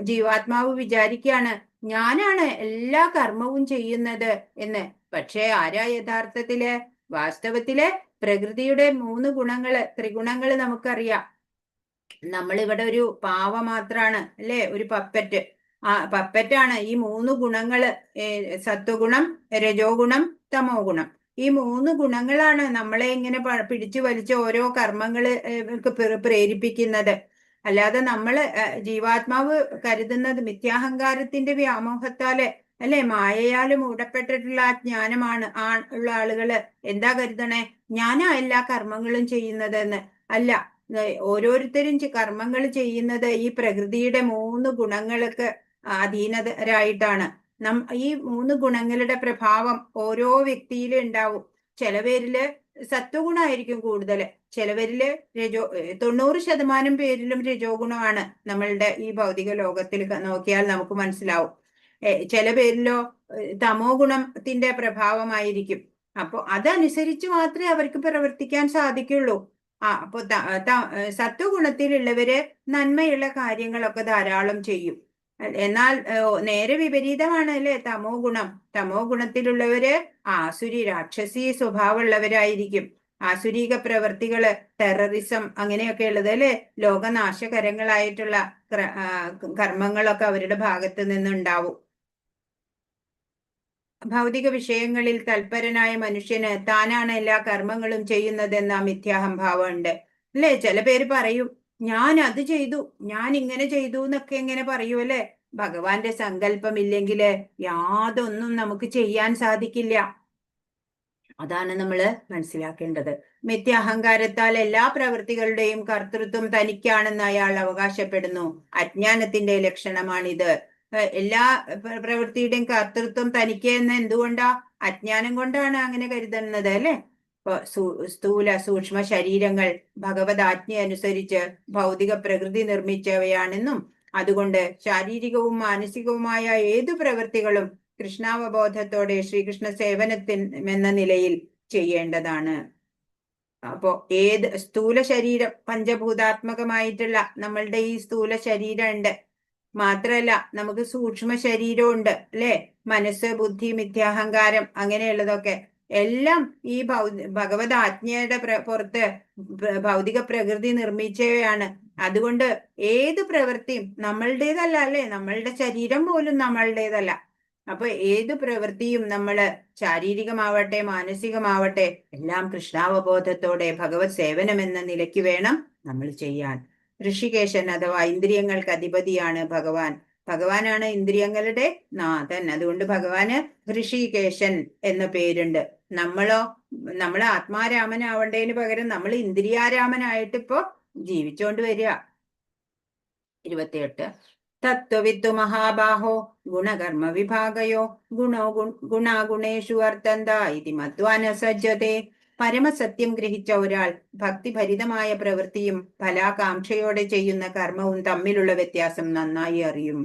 ജീവാത്മാവ് വിചാരിക്കുകയാണ് ഞാനാണ് എല്ലാ കർമ്മവും ചെയ്യുന്നത് എന്ന്. പക്ഷെ ആരാ യഥാർത്ഥത്തില്? വാസ്തവത്തില് പ്രകൃതിയുടെ 3 ഗുണങ്ങള്, ത്രിഗുണങ്ങള് നമുക്കറിയാം. നമ്മളിവിടെ ഒരു പാവ മാത്രാണ് അല്ലെ, ഒരു പപ്പറ്റ്. പപ്പറ്റാണ്. ഈ 3 ഗുണങ്ങള്, സത്വഗുണം, രജോ ഗുണം, തമോ ഗുണം, ഈ 3 ഗുണങ്ങളാണ് നമ്മളെ ഇങ്ങനെ പിടിച്ചു വലിച്ച് ഓരോ കർമ്മങ്ങള് പ്രേരിപ്പിക്കുന്നത്. അല്ലാതെ നമ്മള് ജീവാത്മാവ് കരുതുന്നത് മിഥ്യാഹങ്കാരത്തിന്റെ വ്യാമോഹത്താല് അല്ലെ, മായയാല് മൂടപ്പെട്ടിട്ടുള്ള ആ ജ്ഞാനമാണ് ഉള്ള ആളുകള് എന്താ കരുതണേ, ഞാനാ എല്ലാ കർമ്മങ്ങളും ചെയ്യുന്നതെന്ന്. അല്ല, ഓരോരുത്തരും കർമ്മങ്ങൾ ചെയ്യുന്നത് ഈ പ്രകൃതിയുടെ 3 ഗുണങ്ങൾക്ക് അധീനരായിട്ടാണ്. ഈ 3 ഗുണങ്ങളുടെ പ്രഭാവം ഓരോ വ്യക്തിയിലും ഉണ്ടാവും. ചിലവരില് സത്വഗുണമായിരിക്കും കൂടുതല്, ചിലവരില് 90% പേരിലും രജോ ഗുണമാണ്. നമ്മളുടെ ഈ ഭൗതിക ലോകത്തിൽ നോക്കിയാൽ നമുക്ക് മനസ്സിലാവും. ചില പേരിലോ തമോ ഗുണത്തിന്റെ പ്രഭാവമായിരിക്കും. അപ്പൊ അതനുസരിച്ച് മാത്രമേ അവർക്ക് പ്രവർത്തിക്കാൻ സാധിക്കുള്ളൂ. അപ്പൊ സത്വഗുണത്തിലുള്ളവര് നന്മയുള്ള കാര്യങ്ങളൊക്കെ ധാരാളം ചെയ്യും. എന്നാൽ നേരെ വിപരീതമാണ് അല്ലെ തമോ ഗുണം. തമോ ഗുണത്തിലുള്ളവര് ആസുരി രാക്ഷസി സ്വഭാവമുള്ളവരായിരിക്കും. ആസുരീക പ്രവർത്തികള്, ടെററിസം അങ്ങനെയൊക്കെ ഉള്ളത് അല്ലെ, ലോകനാശകരങ്ങളായിട്ടുള്ള കർമ്മങ്ങളൊക്കെ അവരുടെ ഭാഗത്ത് നിന്നുണ്ടാവും. ഭൗതിക വിഷയങ്ങളിൽ തൽപരനായ മനുഷ്യന് താനാണ് എല്ലാ കർമ്മങ്ങളും ചെയ്യുന്നതെന്ന മിഥ്യാഹംഭാവം ഉണ്ട് അല്ലെ. ചില പേര് പറയും ഞാൻ അത് ചെയ്തു, ഞാൻ ഇങ്ങനെ ചെയ്തു എന്നൊക്കെ ഇങ്ങനെ പറയൂ അല്ലെ. ഭഗവാന്റെ സങ്കല്പമില്ലെങ്കില് യാതൊന്നും നമുക്ക് ചെയ്യാൻ സാധിക്കില്ല. അതാണ് നമ്മൾ മനസ്സിലാക്കേണ്ടത്. മിഥ്യാഹങ്കാരത്താൽ എല്ലാ പ്രവൃത്തികളുടെയും കർത്തൃത്വം തനിക്കാണെന്ന് അയാൾ അവകാശപ്പെടുന്നു. അജ്ഞാനത്തിന്റെ ലക്ഷണമാണിത്. എല്ലാ പ്രവൃത്തിയുടെയും കർത്തൃത്വം തനിക്ക് എന്ന് എന്തുകൊണ്ടാ? അജ്ഞാനം കൊണ്ടാണ് അങ്ങനെ കരുതുന്നത് അല്ലെ. ഇപ്പൊ സ്ഥൂല സൂക്ഷ്മ ശരീരങ്ങൾ ഭഗവത് ആജ്ഞ അനുസരിച്ച് ഭൗതിക പ്രകൃതി നിർമ്മിച്ചവയാണെന്നും അതുകൊണ്ട് ശാരീരികവും മാനസികവുമായ ഏതു പ്രവൃത്തികളും കൃഷ്ണാവബോധത്തോടെ ശ്രീകൃഷ്ണ സേവനത്തിനെന്ന നിലയിൽ ചെയ്യേണ്ടതാണ്. അപ്പോ ഏത് സ്ഥൂല ശരീരം പഞ്ചഭൂതാത്മകമായിട്ടുള്ള നമ്മളുടെ ഈ സ്ഥൂല ശരീരം ഉണ്ട്. മാത്രല്ല നമുക്ക് സൂക്ഷ്മ ശരീരവും ഉണ്ട് അല്ലെ. മനസ്സ്, ബുദ്ധി, മിഥ്യാഹങ്കാരം അങ്ങനെയുള്ളതൊക്കെ എല്ലാം ഈ ഭഗവത് ആജ്ഞയുടെ പുറത്ത് ഭൗതിക പ്രകൃതി നിർമ്മിച്ചവയാണ്. അതുകൊണ്ട് ഏത് പ്രവൃത്തിയും നമ്മളുടേതല്ല അല്ലെ. നമ്മളുടെ ശരീരം പോലും നമ്മളുടേതല്ല. അപ്പൊ ഏതു പ്രവൃത്തിയും നമ്മള് ശാരീരികമാവട്ടെ മാനസികമാവട്ടെ എല്ലാം കൃഷ്ണാവബോധത്തോടെ ഭഗവത് സേവനം എന്ന നിലയ്ക്ക് വേണം നമ്മൾ ചെയ്യാൻ. ഋഷികേശൻ അഥവാ ഇന്ദ്രിയങ്ങൾക്ക് അധിപതിയാണ് ഭഗവാൻ. ഭഗവാനാണ് ഇന്ദ്രിയങ്ങളുടെ നാഥൻ. അതുകൊണ്ട് ഭഗവാന് ഋഷികേശൻ എന്ന പേരുണ്ട്. നമ്മൾ ആത്മാരാമനാവണ്ടതിന് പകരം നമ്മൾ ഇന്ദ്രിയാരാമനായിട്ട് ഇപ്പോ ജീവിച്ചോണ്ട് വരിക. 28 തത്വവിത്തു മഹാബാഹോ ഗുണകർമ്മ വിഭാഗയോ ഗുണാഗുണേഷു വർത്തന്ത ഇതി മത്വാന സജ്ജതേ. പരമസത്യം ഗ്രഹിച്ച ഒരാൾ ഭക്തിഭരിതമായ പ്രവൃത്തിയും ഫലാകാംക്ഷയോടെ ചെയ്യുന്ന കർമ്മവും തമ്മിലുള്ള വ്യത്യാസം നന്നായി അറിയും.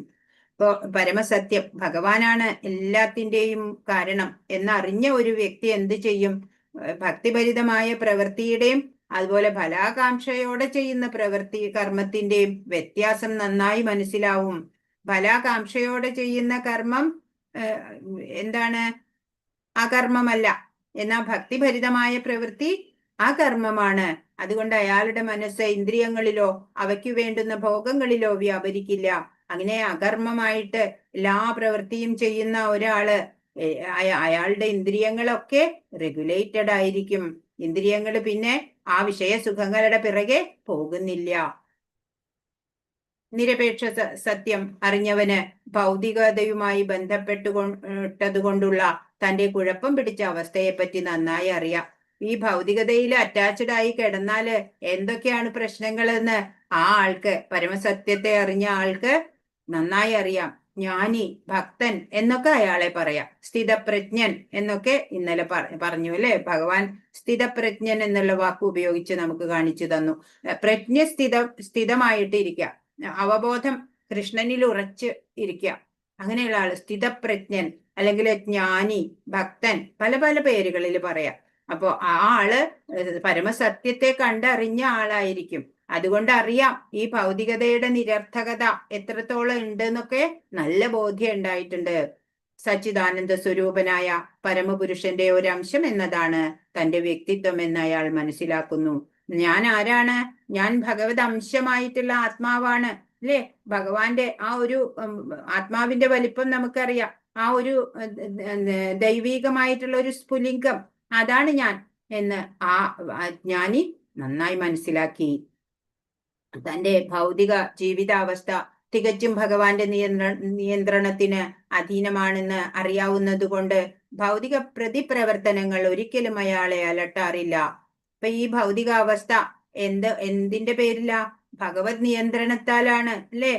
ഇപ്പോ പരമസത്യം ഭഗവാനാണ് എല്ലാത്തിൻ്റെയും കാരണം എന്നറിഞ്ഞ ഒരു വ്യക്തി എന്ത് ചെയ്യും? ഭക്തിഭരിതമായ പ്രവൃത്തിയുടെയും അതുപോലെ ഫലാകാംക്ഷയോടെ ചെയ്യുന്ന കർമ്മത്തിന്റെയും വ്യത്യാസം നന്നായി മനസ്സിലാവും. ഫലാകാംക്ഷയോടെ ചെയ്യുന്ന കർമ്മം എന്താണ്? അകർമ്മമല്ല. എന്നാൽ ഭക്തിഭരിതമായ പ്രവൃത്തി ആ കർമ്മമാണ്. അതുകൊണ്ട് അയാളുടെ മനസ്സ് ഇന്ദ്രിയങ്ങളിലോ അവയ്ക്ക് വേണ്ടുന്ന ഭോഗങ്ങളിലോ വ്യാപരിക്കില്ല. അങ്ങനെ അകർമ്മമായിട്ട് എല്ലാ പ്രവൃത്തിയും ചെയ്യുന്ന ഒരാള് അയാളുടെ ഇന്ദ്രിയങ്ങളൊക്കെ റെഗുലേറ്റഡ് ആയിരിക്കും. ഇന്ദ്രിയങ്ങൾ പിന്നെ ആ വിഷയസുഖങ്ങളുടെ പിറകെ പോകുന്നില്ല. നിരപേക്ഷ സത്യം അറിഞ്ഞവന് ഭൗതികതയുമായി ബന്ധപ്പെട്ടുകൊണ്ടുള്ള തന്റെ കുഴപ്പം പിടിച്ച അവസ്ഥയെപ്പറ്റി നന്നായി അറിയാം. ഈ ഭൗതികതയിൽ അറ്റാച്ച്ഡ് ആയി കിടന്നാല് എന്തൊക്കെയാണ് പ്രശ്നങ്ങളെന്ന് ആ ആൾക്ക്, പരമസത്യത്തെ അറിഞ്ഞ ആൾക്ക് നന്നായി അറിയാം. ജ്ഞാനി, ഭക്തൻ എന്നൊക്കെ അയാളെ പറയാം. സ്ഥിതപ്രജ്ഞൻ എന്നൊക്കെ ഇന്നലെ പറഞ്ഞു അല്ലെ. ഭഗവാൻ സ്ഥിതപ്രജ്ഞൻ എന്നുള്ള വാക്ക് ഉപയോഗിച്ച് നമുക്ക് കാണിച്ചു തന്നു. പ്രജ്ഞ സ്ഥിതമായിട്ട് ഇരിക്കുക, അവബോധം കൃഷ്ണനിൽ ഉറച്ച് ഇരിക്കുക, അങ്ങനെയുള്ള ആള് സ്ഥിതപ്രജ്ഞൻ അല്ലെങ്കിൽ ജ്ഞാനി, ഭക്തൻ, പല പല പേരുകളിൽ പറയാം. അപ്പോ ആ ആള് പരമസത്യത്തെ കണ്ടറിഞ്ഞ ആളായിരിക്കും. അതുകൊണ്ട് അറിയാം ഈ ഭൗതികതയുടെ നിരർത്ഥകത എത്രത്തോളം ഉണ്ട് എന്നൊക്കെ നല്ല ബോധ്യം ഉണ്ടായിട്ടുണ്ട്. സച്ചിദാനന്ദ സ്വരൂപനായ പരമപുരുഷന്റെ ഒരു അംശം എന്നതാണ് തന്റെ വ്യക്തിത്വം എന്ന് അയാൾ മനസ്സിലാക്കുന്നു. ഞാൻ ആരാണ്? ഞാൻ ഭഗവത് അംശമായിട്ടുള്ള ആത്മാവാണ് അല്ലേ. ഭഗവാന്റെ ആ ഒരു ആത്മാവിന്റെ വലിപ്പം നമുക്കറിയാം. ആ ഒരു ദൈവീകമായിട്ടുള്ള ഒരു സ്ഫുലിംഗം, അതാണ് ഞാൻ എന്ന് ആ ജ്ഞാനി നന്നായി മനസ്സിലാക്കി. തന്റെ ഭൗതിക ജീവിതാവസ്ഥ തികച്ചും ഭഗവാന്റെ നിയന്ത്രണത്തിന് അധീനമാണെന്ന് അറിയാവുന്നത് കൊണ്ട് ഭൗതിക പ്രതിപ്രവർത്തനങ്ങൾ ഒരിക്കലും അയാളെ അലട്ടാറില്ല. ഇപ്പൊ ഈ ഭൗതികാവസ്ഥ എന്തിന്റെ പേരില? ഭഗവത് നിയന്ത്രണത്താലാണ് അല്ലെ.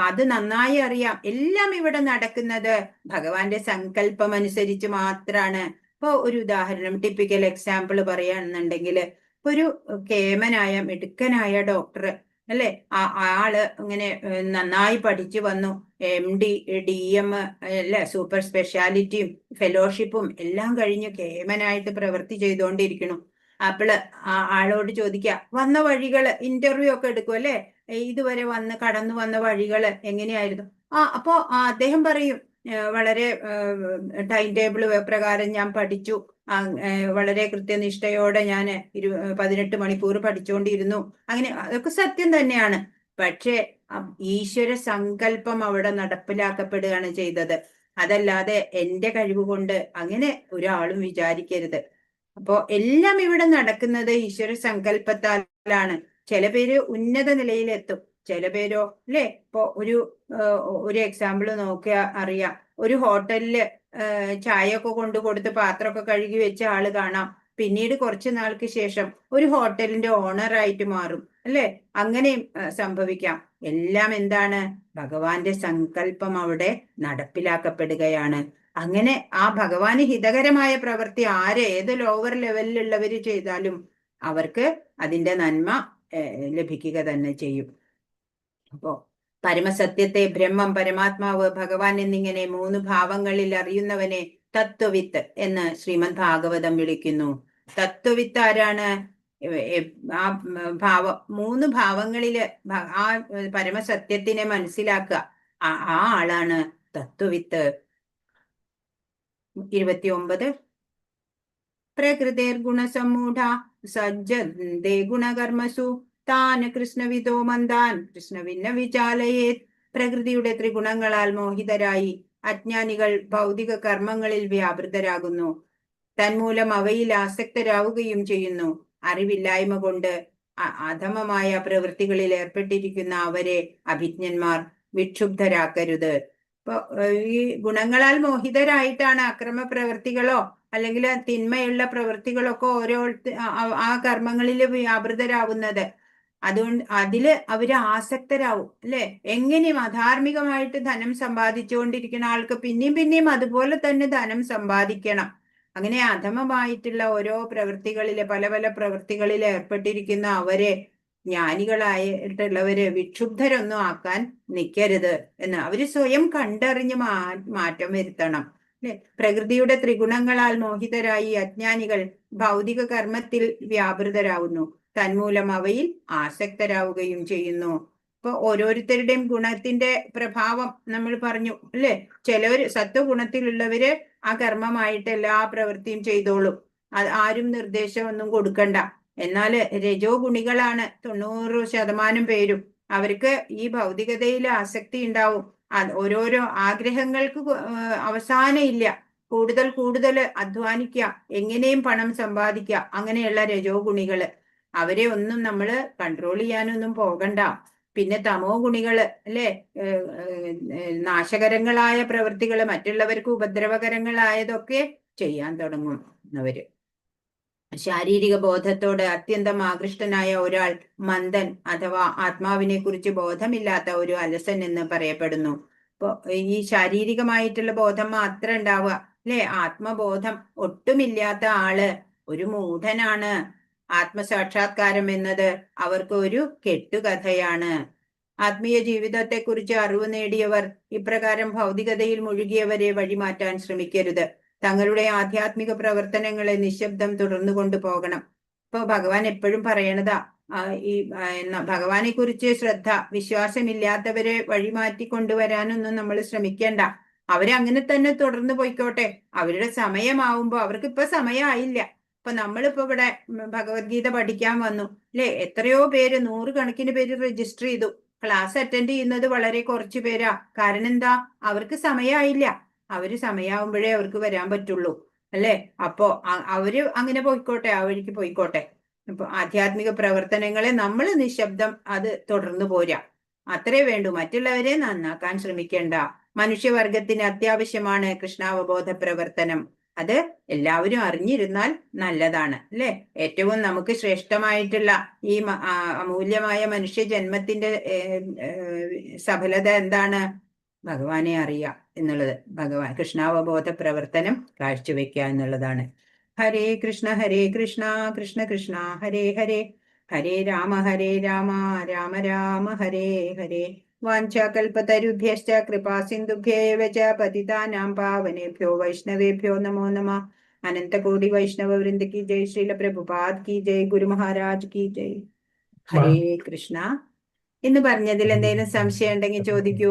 അത് നന്നായി അറിയാം. എല്ലാം ഇവിടെ നടക്കുന്നത് ഭഗവാന്റെ സങ്കല്പം അനുസരിച്ച് മാത്രാണ്. ഇപ്പൊ ഒരു ഉദാഹരണം, ടിപ്പിക്കൽ എക്സാമ്പിൾ പറയുകയാണെന്നുണ്ടെങ്കിൽ, ഒരു കേമനായ മിടുക്കനായ ഡോക്ടർ അല്ലെ, ആള് ഇങ്ങനെ നന്നായി പഠിച്ചു വന്നു, MD DM അല്ലെ, സൂപ്പർ സ്പെഷ്യാലിറ്റിയും ഫെലോഷിപ്പും എല്ലാം കഴിഞ്ഞ് കേമനായിട്ട് പ്രവൃത്തി ചെയ്തുകൊണ്ടിരിക്കുന്നു. അപ്പോള് ആളോട് ചോദിക്കുക, വന്ന വഴികള്, ഇന്റർവ്യൂ ഒക്കെ എടുക്കും അല്ലെ, ഇതുവരെ കടന്നു വന്ന വഴികള് എങ്ങനെയായിരുന്നു? അപ്പോ അദ്ദേഹം പറയും, വളരെ ടൈം ടേബിൾ പ്രകാരം ഞാൻ പഠിച്ചു, വളരെ കൃത്യനിഷ്ഠയോടെ ഞാൻ 18 മണിക്കൂർ പഠിച്ചുകൊണ്ടിരുന്നു. അങ്ങനെ അതൊക്കെ സത്യം തന്നെയാണ്. പക്ഷേ ഈശ്വര സങ്കല്പം അവിടെ നടപ്പിലാക്കപ്പെടുകയാണ് ചെയ്തത്. അതല്ലാതെ എന്റെ കഴിവ് കൊണ്ട് അങ്ങനെ ഒരാളും വിചാരിക്കരുത്. അപ്പോ എല്ലാം ഇവിടെ നടക്കുന്നത് ഈശ്വര സങ്കല്പത്താലാണ്. ചില പേര് ഉന്നത നിലയിലെത്തും, ചില പേരോ അല്ലെ. ഇപ്പൊ ഒരു എക്സാമ്പിൾ നോക്കിയാൽ അറിയാം. ഒരു ഹോട്ടലില് ചായ ഒക്കെ കൊണ്ടു കൊടുത്ത് പാത്രമൊക്കെ കഴുകി വെച്ച ആള് കാണാം, പിന്നീട് കുറച്ചു നാൾക്ക് ശേഷം ഒരു ഹോട്ടലിന്റെ ഓണറായിട്ട് മാറും അല്ലെ. അങ്ങനെയും സംഭവിക്കാം. എല്ലാം എന്താണ്? ഭഗവാന്റെ സങ്കല്പം അവിടെ നടപ്പിലാക്കപ്പെടുകയാണ്. അങ്ങനെ ആ ഭഗവാന് ഹിതകരമായ പ്രവൃത്തി ഏത് ലോവർ ലെവലിലുള്ളവര് ചെയ്താലും അവർക്ക് അതിന്റെ നന്മ ലഭിക്കുക തന്നെ ചെയ്യും. അപ്പോ പരമസത്യത്തെ ബ്രഹ്മം, പരമാത്മാവ്, ഭഗവാൻ എന്നിങ്ങനെ 3 ഭാവങ്ങളിൽ അറിയുന്നവനെ തത്വവിത്ത് എന്ന് ശ്രീമദ് ഭാഗവതം വിളിക്കുന്നു. തത്വവിത്ത് ആരാണ്? ആ 3 ഭാവങ്ങളില് ആ പരമസത്യത്തിനെ മനസ്സിലാക്കുക, ആ ആളാണ് തത്വവിത്ത്. 29 പ്രകൃതിർ ഗുണസമ്മൂഢ സജ്ജന്തേ ഗുണകർമ്മസു താൻ കൃഷ്ണവിദോ മന്ദാൻ കൃഷ്ണവിന്ന വിചാലയേത്. പ്രകൃതിയുടെ ത്രിഗുണങ്ങളാൽ മോഹിതരായി അജ്ഞാനികൾ ഭൗതിക കർമ്മങ്ങളിൽ വ്യാപൃതരാകുന്നു. തന്മൂലം അവയിൽ ആസക്തരാവുകയും ചെയ്യുന്നു. അറിവില്ലായ്മ കൊണ്ട് അധമമായ പ്രവൃത്തികളിൽ ഏർപ്പെട്ടിരിക്കുന്ന അവരെ അഭിജ്ഞന്മാർ വിക്ഷുബ്ധരാക്കരുത്. ഇപ്പൊ ഈ ഗുണങ്ങളാൽ മോഹിതരായിട്ടാണ് അക്രമ പ്രവൃത്തികളോ അല്ലെങ്കിൽ തിന്മയുള്ള പ്രവൃത്തികളൊക്കെ ആ കർമ്മങ്ങളിൽ വ്യാപൃതരാവുന്നത്. അതുകൊണ്ട് അതില് അവര് ആസക്തരാവും അല്ലെ. എങ്ങനെയും അധാർമികമായിട്ട് ധനം സമ്പാദിച്ചുകൊണ്ടിരിക്കുന്ന ആൾക്ക് പിന്നെയും അതുപോലെ തന്നെ ധനം സമ്പാദിക്കണം. അങ്ങനെ അധമമായിട്ടുള്ള ഓരോ പ്രവൃത്തികളില് പല പ്രവൃത്തികളിൽ ഏർപ്പെട്ടിരിക്കുന്ന അവരെ, ജ്ഞാനികളായിട്ടുള്ളവര് വിക്ഷുബ്ധരൊന്നും ആക്കാൻ നിൽക്കരുത് എന്ന് അവര് സ്വയം കണ്ടറിഞ്ഞ് മാറ്റം വരുത്തണം അല്ലെ. പ്രകൃതിയുടെ ത്രിഗുണങ്ങളാൽ മോഹിതരായി അജ്ഞാനികൾ ഭൗതിക കർമ്മത്തിൽ വ്യാപൃതരാകുന്നു. തന്മൂലം അവയിൽ ആസക്തരാവുകയും ചെയ്യുന്നു. ഇപ്പൊ ഓരോരുത്തരുടെയും ഗുണത്തിന്റെ പ്രഭാവം നമ്മൾ പറഞ്ഞു അല്ലെ. ചിലവര് സത്വഗുണത്തിലുള്ളവര് ആ കർമ്മമായിട്ട് എല്ലാ പ്രവൃത്തിയും ചെയ്തോളും, ആരും നിർദ്ദേശമൊന്നും കൊടുക്കണ്ട. എന്നാല് രജോ ഗുണികളാണ് 90% പേരും. അവർക്ക് ഈ ഭൗതികതയിൽ ആസക്തി ഉണ്ടാവും. ഓരോരോ ആഗ്രഹങ്ങൾക്ക് അവസാനം ഇല്ല. കൂടുതൽ അധ്വാനിക്കുക, എങ്ങനെയും പണം സമ്പാദിക്കുക, അങ്ങനെയുള്ള രജോ ഗുണികള്. അവരെ ഒന്നും നമ്മൾ കൺട്രോൾ ചെയ്യാനൊന്നും പോകണ്ട. പിന്നെ തമോ ഗുണികള് അല്ലെ, നാശകരങ്ങളായ പ്രവൃത്തികള്, മറ്റുള്ളവർക്ക് ഉപദ്രവകരങ്ങളായതൊക്കെ ചെയ്യാൻ തുടങ്ങും അവര്. ശാരീരിക ബോധത്തോട് അത്യന്തം ആകൃഷ്ടനായ ഒരാൾ മന്ദൻ അഥവാ ആത്മാവിനെ കുറിച്ച് ബോധമില്ലാത്ത ഒരു അലസൻ എന്ന് പറയപ്പെടുന്നു. ഇപ്പൊ ഈ ശാരീരികമായിട്ടുള്ള ബോധം മാത്രം ഉണ്ടാവുക അല്ലെ, ആത്മബോധം ഒട്ടുമില്ലാത്ത ആള് ഒരു മൂഢനാണ്. ആത്മസാക്ഷാത്കാരം എന്നത് അവർക്ക് ഒരു കെട്ടുകഥയാണ്. ആത്മീയ ജീവിതത്തെക്കുറിച്ച് അറിവ് നേടിയവർ ഇപ്രകാരം ഭൗതികതയിൽ മുഴുകിയവരെ വഴിമാറ്റാൻ ശ്രമിക്കരുത്. തങ്ങളുടെ ആധ്യാത്മിക പ്രവർത്തനങ്ങളെ നിശബ്ദം തുടർന്നു കൊണ്ടുപോകണം. ഇപ്പൊ ഭഗവാൻ എപ്പോഴും പറയണതാ, ഈ ഭഗവാനെ കുറിച്ച് ശ്രദ്ധ, വിശ്വാസമില്ലാത്തവരെ വഴിമാറ്റി കൊണ്ടുവരാനൊന്നും നമ്മൾ ശ്രമിക്കേണ്ട. അവരങ്ങനെ തന്നെ തുടർന്ന് പോയിക്കോട്ടെ. അവരുടെ സമയമാവുമ്പോ, അവർക്ക് ഇപ്പൊ സമയമായില്ല. ഇപ്പൊ നമ്മളിപ്പോ ഇവിടെ ഭഗവത്ഗീത പഠിക്കാൻ വന്നു അല്ലെ, എത്രയോ പേര്, 100 കണക്കിന് പേര് രജിസ്റ്റർ ചെയ്തു. ക്ലാസ് അറ്റൻഡ് ചെയ്യുന്നത് വളരെ കുറച്ചു പേരാ. കാരണം എന്താ? അവർക്ക് സമയമായില്ല. അവര് സമയമാവുമ്പോഴേ അവർക്ക് വരാൻ പറ്റുള്ളൂ അല്ലെ. അപ്പോ അവര് അങ്ങനെ പോയിക്കോട്ടെ, ആ വഴിക്ക് പോയിക്കോട്ടെ. ഇപ്പൊ ആധ്യാത്മിക പ്രവർത്തനങ്ങളെ നമ്മൾ നിശബ്ദം അത് തുടർന്നു പോരാ, അത്രേ വേണ്ടൂ. മറ്റുള്ളവരെ നന്നാക്കാൻ ശ്രമിക്കേണ്ട. മനുഷ്യവർഗത്തിന് അത്യാവശ്യമാണ് കൃഷ്ണാവബോധ പ്രവർത്തനം. അത് എല്ലാവരും അറിഞ്ഞിരുന്നാൽ നല്ലതാണ് അല്ലെ. ഏറ്റവും നമുക്ക് ശ്രേഷ്ഠമായിട്ടുള്ള ഈ അമൂല്യമായ മനുഷ്യ ജന്മത്തിന്റെ സഫലത എന്താണ്? ഭഗവാനെ അറിയുക എന്നുള്ളത്. ഭഗവാൻ കൃഷ്ണാവബോധ പ്രവർത്തനം കാഴ്ചവെക്കുക എന്നുള്ളതാണ്. ഹരേ കൃഷ്ണ കൃഷ്ണ കൃഷ്ണ ഹരേ ഹരേ, ഹരേ രാമ രാമ രാമ ഹരേ ഹരേ. വാഞ്ചാകൽപതരുഭ്യശ്ച കൃപാ സിന്ധുഭ്യേവ ച പതിതാനാം പാവനേഭ്യോ വൈഷ്ണവേഭ്യോ നമോ നമഃ. अनंत कोटि वैष्णव वृंद की जय, श्रील प्रभुपाद की जय, गुरु महाराज की जय. ഹരേ കൃഷ്ണ. ഇന്ന് പറഞ്ഞതിൽ എന്തെങ്കിലും സംശയം ഉണ്ടെങ്കിൽ ചോദിക്കൂ.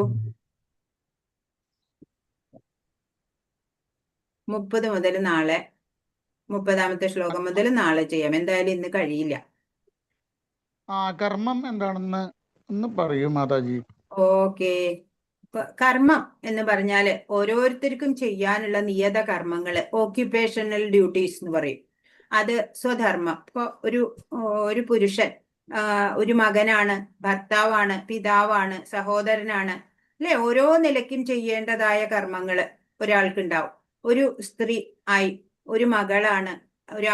30 മുതൽ നാളെ 30ാമത്തെ ശ്ലോകം മുതൽ നാളെ ചെയ്യാം. എന്തായാലും ഇന്ന് കഴിയില്ല. കർമ്മം എന്താണെന്ന് ഒന്ന് പറയൂ മാതാജി. ഓക്കെ. കർമ്മം എന്ന് പറഞ്ഞാല് ഓരോരുത്തർക്കും ചെയ്യാനുള്ള നിയത കർമ്മങ്ങള്, ഓക്യുപേഷണൽ ഡ്യൂട്ടീസ് എന്ന് പറയും. അത് സ്വധർമ്മം. ഇപ്പൊ ഒരു പുരുഷൻ ഒരു മകനാണ്, ഭർത്താവാണ്, പിതാവാണ്, സഹോദരനാണ്, അല്ലെ? ഓരോ നിലയ്ക്കും ചെയ്യേണ്ടതായ കർമ്മങ്ങള് ഒരാൾക്കുണ്ടാവും. ഒരു സ്ത്രീ ആയി ഒരു മകളാണ്, ഒരു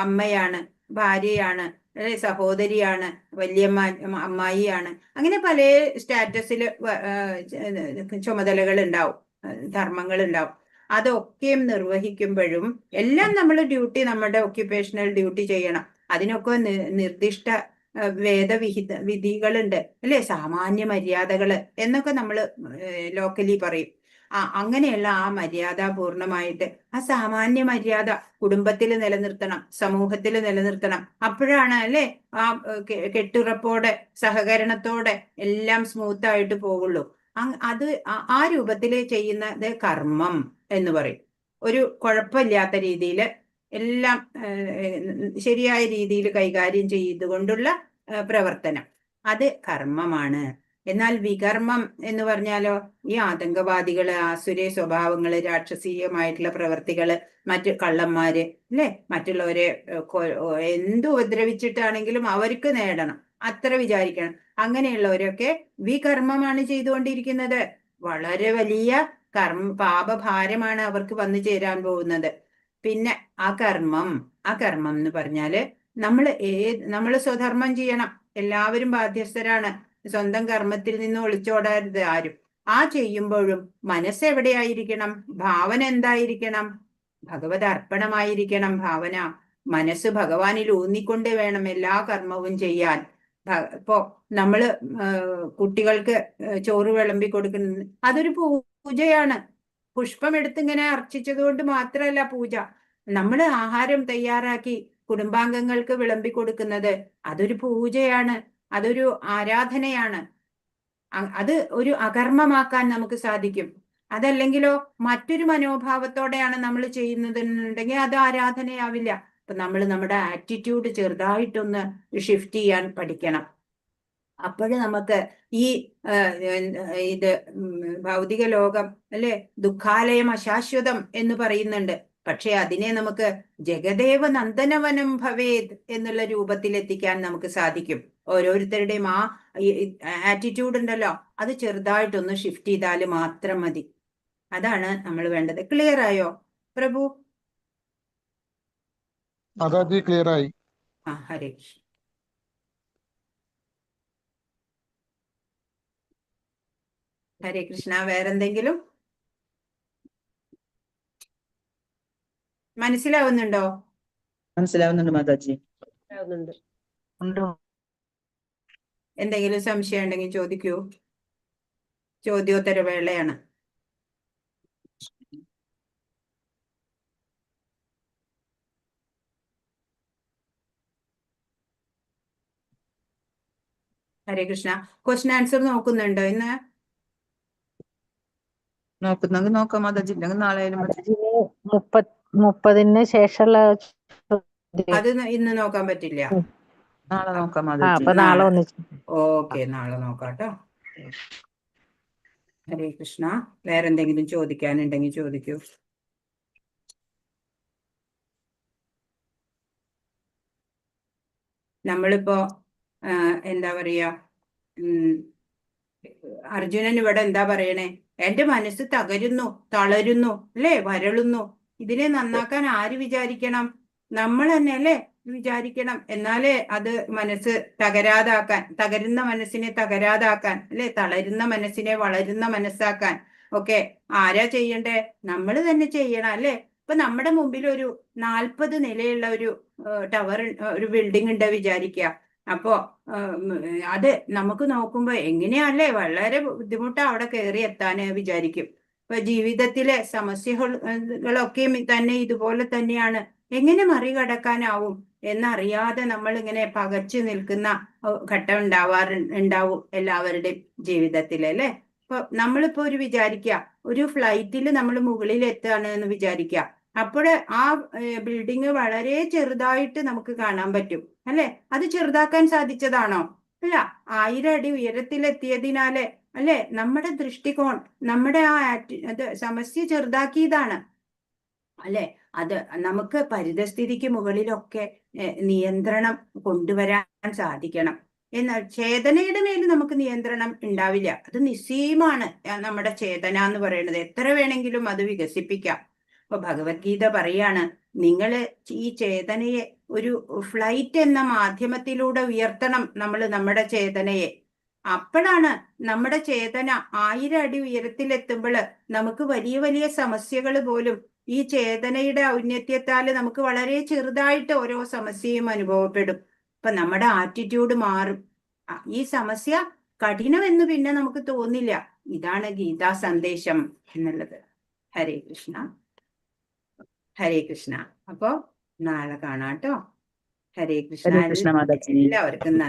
അമ്മയാണ്, ഭാര്യയാണ്, അല്ലെ? സഹോദരിയാണ്, വല്യമ്മ, അമ്മായിയാണ്. അങ്ങനെ പല സ്റ്റാറ്റസില് ചുമതലകൾ ഉണ്ടാവും, ധർമ്മങ്ങൾ ഉണ്ടാവും. അതൊക്കെയും നിർവഹിക്കുമ്പോഴും എല്ലാം നമ്മൾ ഡ്യൂട്ടി, നമ്മുടെ ഒക്യുപേഷണൽ ഡ്യൂട്ടി ചെയ്യണം. അതിനൊക്കെ നിർദ്ദിഷ്ട വിധികളുണ്ട്, അല്ലെ? സാമാന്യ മര്യാദകള് എന്നൊക്കെ നമ്മൾ ലോക്കലി പറയും. അങ്ങനെയുള്ള ആ മര്യാദ പൂർണ്ണമായിട്ട്, ആ സാമാന്യ മര്യാദ കുടുംബത്തിൽ നിലനിർത്തണം, സമൂഹത്തിൽ നിലനിർത്തണം. അപ്പോഴാണ്, അല്ലെ, ആ കെട്ടുറപ്പോടെ സഹകരണത്തോടെ എല്ലാം സ്മൂത്ത് ആയിട്ട് പോവുള്ളൂ. അത് ആ രൂപത്തിൽ ചെയ്യുന്നത് കർമ്മം എന്ന് പറയും. ഒരു കുഴപ്പമില്ലാത്ത രീതിയിൽ എല്ലാം ശരിയായ രീതിയിൽ കൈകാര്യം ചെയ്തുകൊണ്ടുള്ള പ്രവർത്തനം, അത് കർമ്മമാണ്. എന്നാൽ വികർമ്മം എന്ന് പറഞ്ഞാലോ, ഈ ആതങ്കവാദികള്, ആസുര സ്വഭാവങ്ങള്, രാക്ഷസീയമായിട്ടുള്ള പ്രവർത്തികള്, മറ്റു കള്ളന്മാര്, അല്ലെ, മറ്റുള്ളവരെ എന്ത് ഉപദ്രവിച്ചിട്ടാണെങ്കിലും അവർക്ക് നേടണം, അത്ര വിചാരിക്കണം. അങ്ങനെയുള്ളവരൊക്കെ വികർമ്മമാണ് ചെയ്തുകൊണ്ടിരിക്കുന്നത്. വളരെ വലിയ പാപഭാരമാണ് അവർക്ക് വന്നു ചേരാൻ പോകുന്നത്. പിന്നെ ആ കർമ്മം എന്ന് പറഞ്ഞാല് നമ്മൾ സ്വധർമ്മം ചെയ്യണം. എല്ലാവരും ബാധ്യസ്ഥരാണ്. സ്വന്തം കർമ്മത്തിൽ നിന്ന് ഒളിച്ചോടരുത് ആരും. ആ ചെയ്യുമ്പോഴും മനസ്സെവിടെയായിരിക്കണം? ഭാവന എന്തായിരിക്കണം? ഭഗവത് അർപ്പണമായിരിക്കണം ഭാവന. മനസ്സ് ഭഗവാനിൽ ഊന്നിക്കൊണ്ട് വേണം എല്ലാ കർമ്മവും ചെയ്യാൻ. ഇപ്പോ നമ്മള് കുട്ടികൾക്ക് ചോറ് വിളമ്പി കൊടുക്കുന്നത് അതൊരു പൂജയാണ്. പുഷ്പം എടുത്തിങ്ങനെ അർച്ചിച്ചത് കൊണ്ട് മാത്രമല്ല പൂജ. നമ്മൾ ആഹാരം തയ്യാറാക്കി കുടുംബാംഗങ്ങൾക്ക് വിളമ്പി കൊടുക്കുന്നത് അതൊരു പൂജയാണ്, അതൊരു ആരാധനയാണ്. അത് ഒരു അകർമ്മമാക്കാൻ നമുക്ക് സാധിക്കും. അതല്ലെങ്കിലോ മറ്റൊരു മനോഭാവത്തോടെയാണ് നമ്മൾ ചെയ്യുന്നതെന്നുണ്ടെങ്കിൽ അത് ആരാധനയാവില്ല. അപ്പൊ നമ്മൾ നമ്മുടെ ആറ്റിറ്റ്യൂഡ് ചെറുതായിട്ടൊന്ന് ഷിഫ്റ്റ് ചെയ്യാൻ പഠിക്കണം. അപ്പോഴ് നമുക്ക് ഈ ഇത് ഭൗതിക ലോകം, അല്ലെ, ദുഃഖാലയം അശാശ്വതം എന്ന് പറയുന്നുണ്ട്. പക്ഷെ അതിനെ നമുക്ക് ജഗദേവ നന്ദനവനം ഭവേത് എന്നുള്ള രൂപത്തിൽ എത്തിക്കാൻ നമുക്ക് സാധിക്കും. ഓരോരുത്തരുടെയും ആ ആറ്റിറ്റ്യൂഡ് ഉണ്ടല്ലോ, അത് ചെറുതായിട്ടൊന്ന് ഷിഫ്റ്റ് ചെയ്താൽ മാത്രം മതി. അതാണ് നമ്മൾ വേണ്ടത്. ക്ലിയർ ആയോ പ്രഭു? മാതാജി ക്ലിയർ ആയി. ഹരേ കൃഷ്ണ. ഹരേ കൃഷ്ണ. വേറെന്തെങ്കിലും മനസ്സിലാവുന്നുണ്ടോ? മനസ്സിലാവുന്നുണ്ട് മാതാജി. എന്തെങ്കിലും സംശയം ഉണ്ടെങ്കിൽ ചോദിക്കൂ. ചോദ്യോത്തര വേളയാണ്. ഹരേ കൃഷ്ണ. ക്വസ്റ്റ്യൻ ആൻസർ നോക്കുന്നുണ്ടോ ഇന്ന്? നോക്കുന്നെങ്കിൽ നോക്കാം മാതാജി, ഇല്ലെങ്കിൽ നാളെ ആയാലും മതി. 30-ന് ശേഷമുള്ള അത് ഇന്ന് നോക്കാൻ പറ്റില്ല. നാളെ നോക്കാം മാതാജി. അപ്പൊ നാളെ ഒന്നിച്ച്. ഓക്കെ, നാളെ നോക്കാം കേട്ടോ. ഹരേ കൃഷ്ണ. വേറെന്തെങ്കിലും ചോദിക്കാനുണ്ടെങ്കിൽ ചോദിക്കൂ. നമ്മളിപ്പോ എന്താ പറയാ, അർജുനൻ ഇവിടെ എന്താ പറയണേ? എന്റെ മനസ്സ് തകരുന്നു, തളരുന്നു, അല്ലേ, വരളുന്നു. ഇതിനെ നന്നാക്കാൻ ആര് വിചാരിക്കണം? നമ്മൾ തന്നെ അല്ലേ വിചാരിക്കണം. എന്നാലേ അത് മനസ്സ് തകരുന്ന മനസ്സിനെ തകരാതാക്കാൻ, അല്ലെ, തളരുന്ന മനസ്സിനെ വളരുന്ന മനസ്സാക്കാൻ ഒക്കെ ആരാ ചെയ്യണ്ടേ? നമ്മൾ തന്നെ ചെയ്യണം, അല്ലെ? ഇപ്പൊ നമ്മുടെ മുമ്പിൽ ഒരു 40 നിലയുള്ള ഒരു ടവർ, ഒരു ബിൽഡിംഗ് ഉണ്ട് വിചാരിക്കുക. അപ്പോ അത് നമുക്ക് നോക്കുമ്പോ എങ്ങനെയാല്ലേ, വളരെ ബുദ്ധിമുട്ടാ അവിടെ കയറി എത്താന് വിചാരിക്കും. ഇപ്പൊ ജീവിതത്തിലെ സമസ്യകളൊക്കെ തന്നെ ഇതുപോലെ തന്നെയാണ്. എങ്ങനെ മറികടക്കാനാവും എന്നറിയാതെ നമ്മൾ ഇങ്ങനെ പകച്ചു നിൽക്കുന്ന ഘട്ടം ഉണ്ടാവും എല്ലാവരുടെയും ജീവിതത്തിൽ, അല്ലെ? ഇപ്പൊ നമ്മളിപ്പോ വിചാരിക്കുക, ഒരു ഫ്ലൈറ്റിൽ നമ്മൾ മുകളിൽ എത്തുകയാണ് എന്ന് വിചാരിക്കുക. അപ്പോൾ ആ ബിൽഡിങ് വളരെ ചെറുതായിട്ട് നമുക്ക് കാണാൻ പറ്റും, അല്ലെ? അത് ചെറുതാക്കാൻ സാധിച്ചതാണോ? അല്ല. 1000 അടി ഉയരത്തിലെത്തിയതിനാല്, അല്ലെ, നമ്മുടെ ദൃഷ്ടികോൺ, നമ്മുടെ അത് സമസ്യ ചെറുതാക്കിയതാണ്, അല്ലെ? അത് നമുക്ക് പരിതസ്ഥിതിക്ക് മുകളിലൊക്കെ നിയന്ത്രണം കൊണ്ടുവരാൻ സാധിക്കണം. എന്നാൽ ചേതനയുടെ മേൽ നമുക്ക് നിയന്ത്രണം ഉണ്ടാവില്ല. അത് നിസ്സീമാണ് നമ്മുടെ ചേതന എന്ന് പറയുന്നത്. എത്ര വേണമെങ്കിലും അത് വികസിപ്പിക്കാം. ഇപ്പൊ ഭഗവത്ഗീത പറയാണ്, നിങ്ങള് ഈ ചേതനയെ ഒരു ഫ്ലൈറ്റ് എന്ന മാധ്യമത്തിലൂടെ ഉയർത്തണം നമ്മുടെ ചേതനയെ. അപ്പോഴാണ് നമ്മുടെ ചേതന 1000 അടി ഉയരത്തിലെത്തുമ്പോൾ നമുക്ക് വലിയ വലിയ സമസ്യകൾ പോലും ഈ ചേതനയുടെ ഔന്നത്യത്താൽ നമുക്ക് വളരെ ചെറുതായിട്ട് ഓരോ സമസ്യയും അനുഭവപ്പെടും. അപ്പൊ നമ്മുടെ ആറ്റിറ്റ്യൂഡ് മാറും. ഈ സമസ്യ കഠിനമെന്ന് പിന്നെ നമുക്ക് തോന്നില്ല. ഇതാണ് ഗീതാ സന്ദേശം എന്നുള്ളത്. ഹരേ കൃഷ്ണ, ഹരേ കൃഷ്ണ. അപ്പോ നാളെ കാണാട്ടോ. ഹരേ കൃഷ്ണ. ഹരേ കൃഷ്ണ മാതാജി. എല്ലാവർക്കും നന്ദി.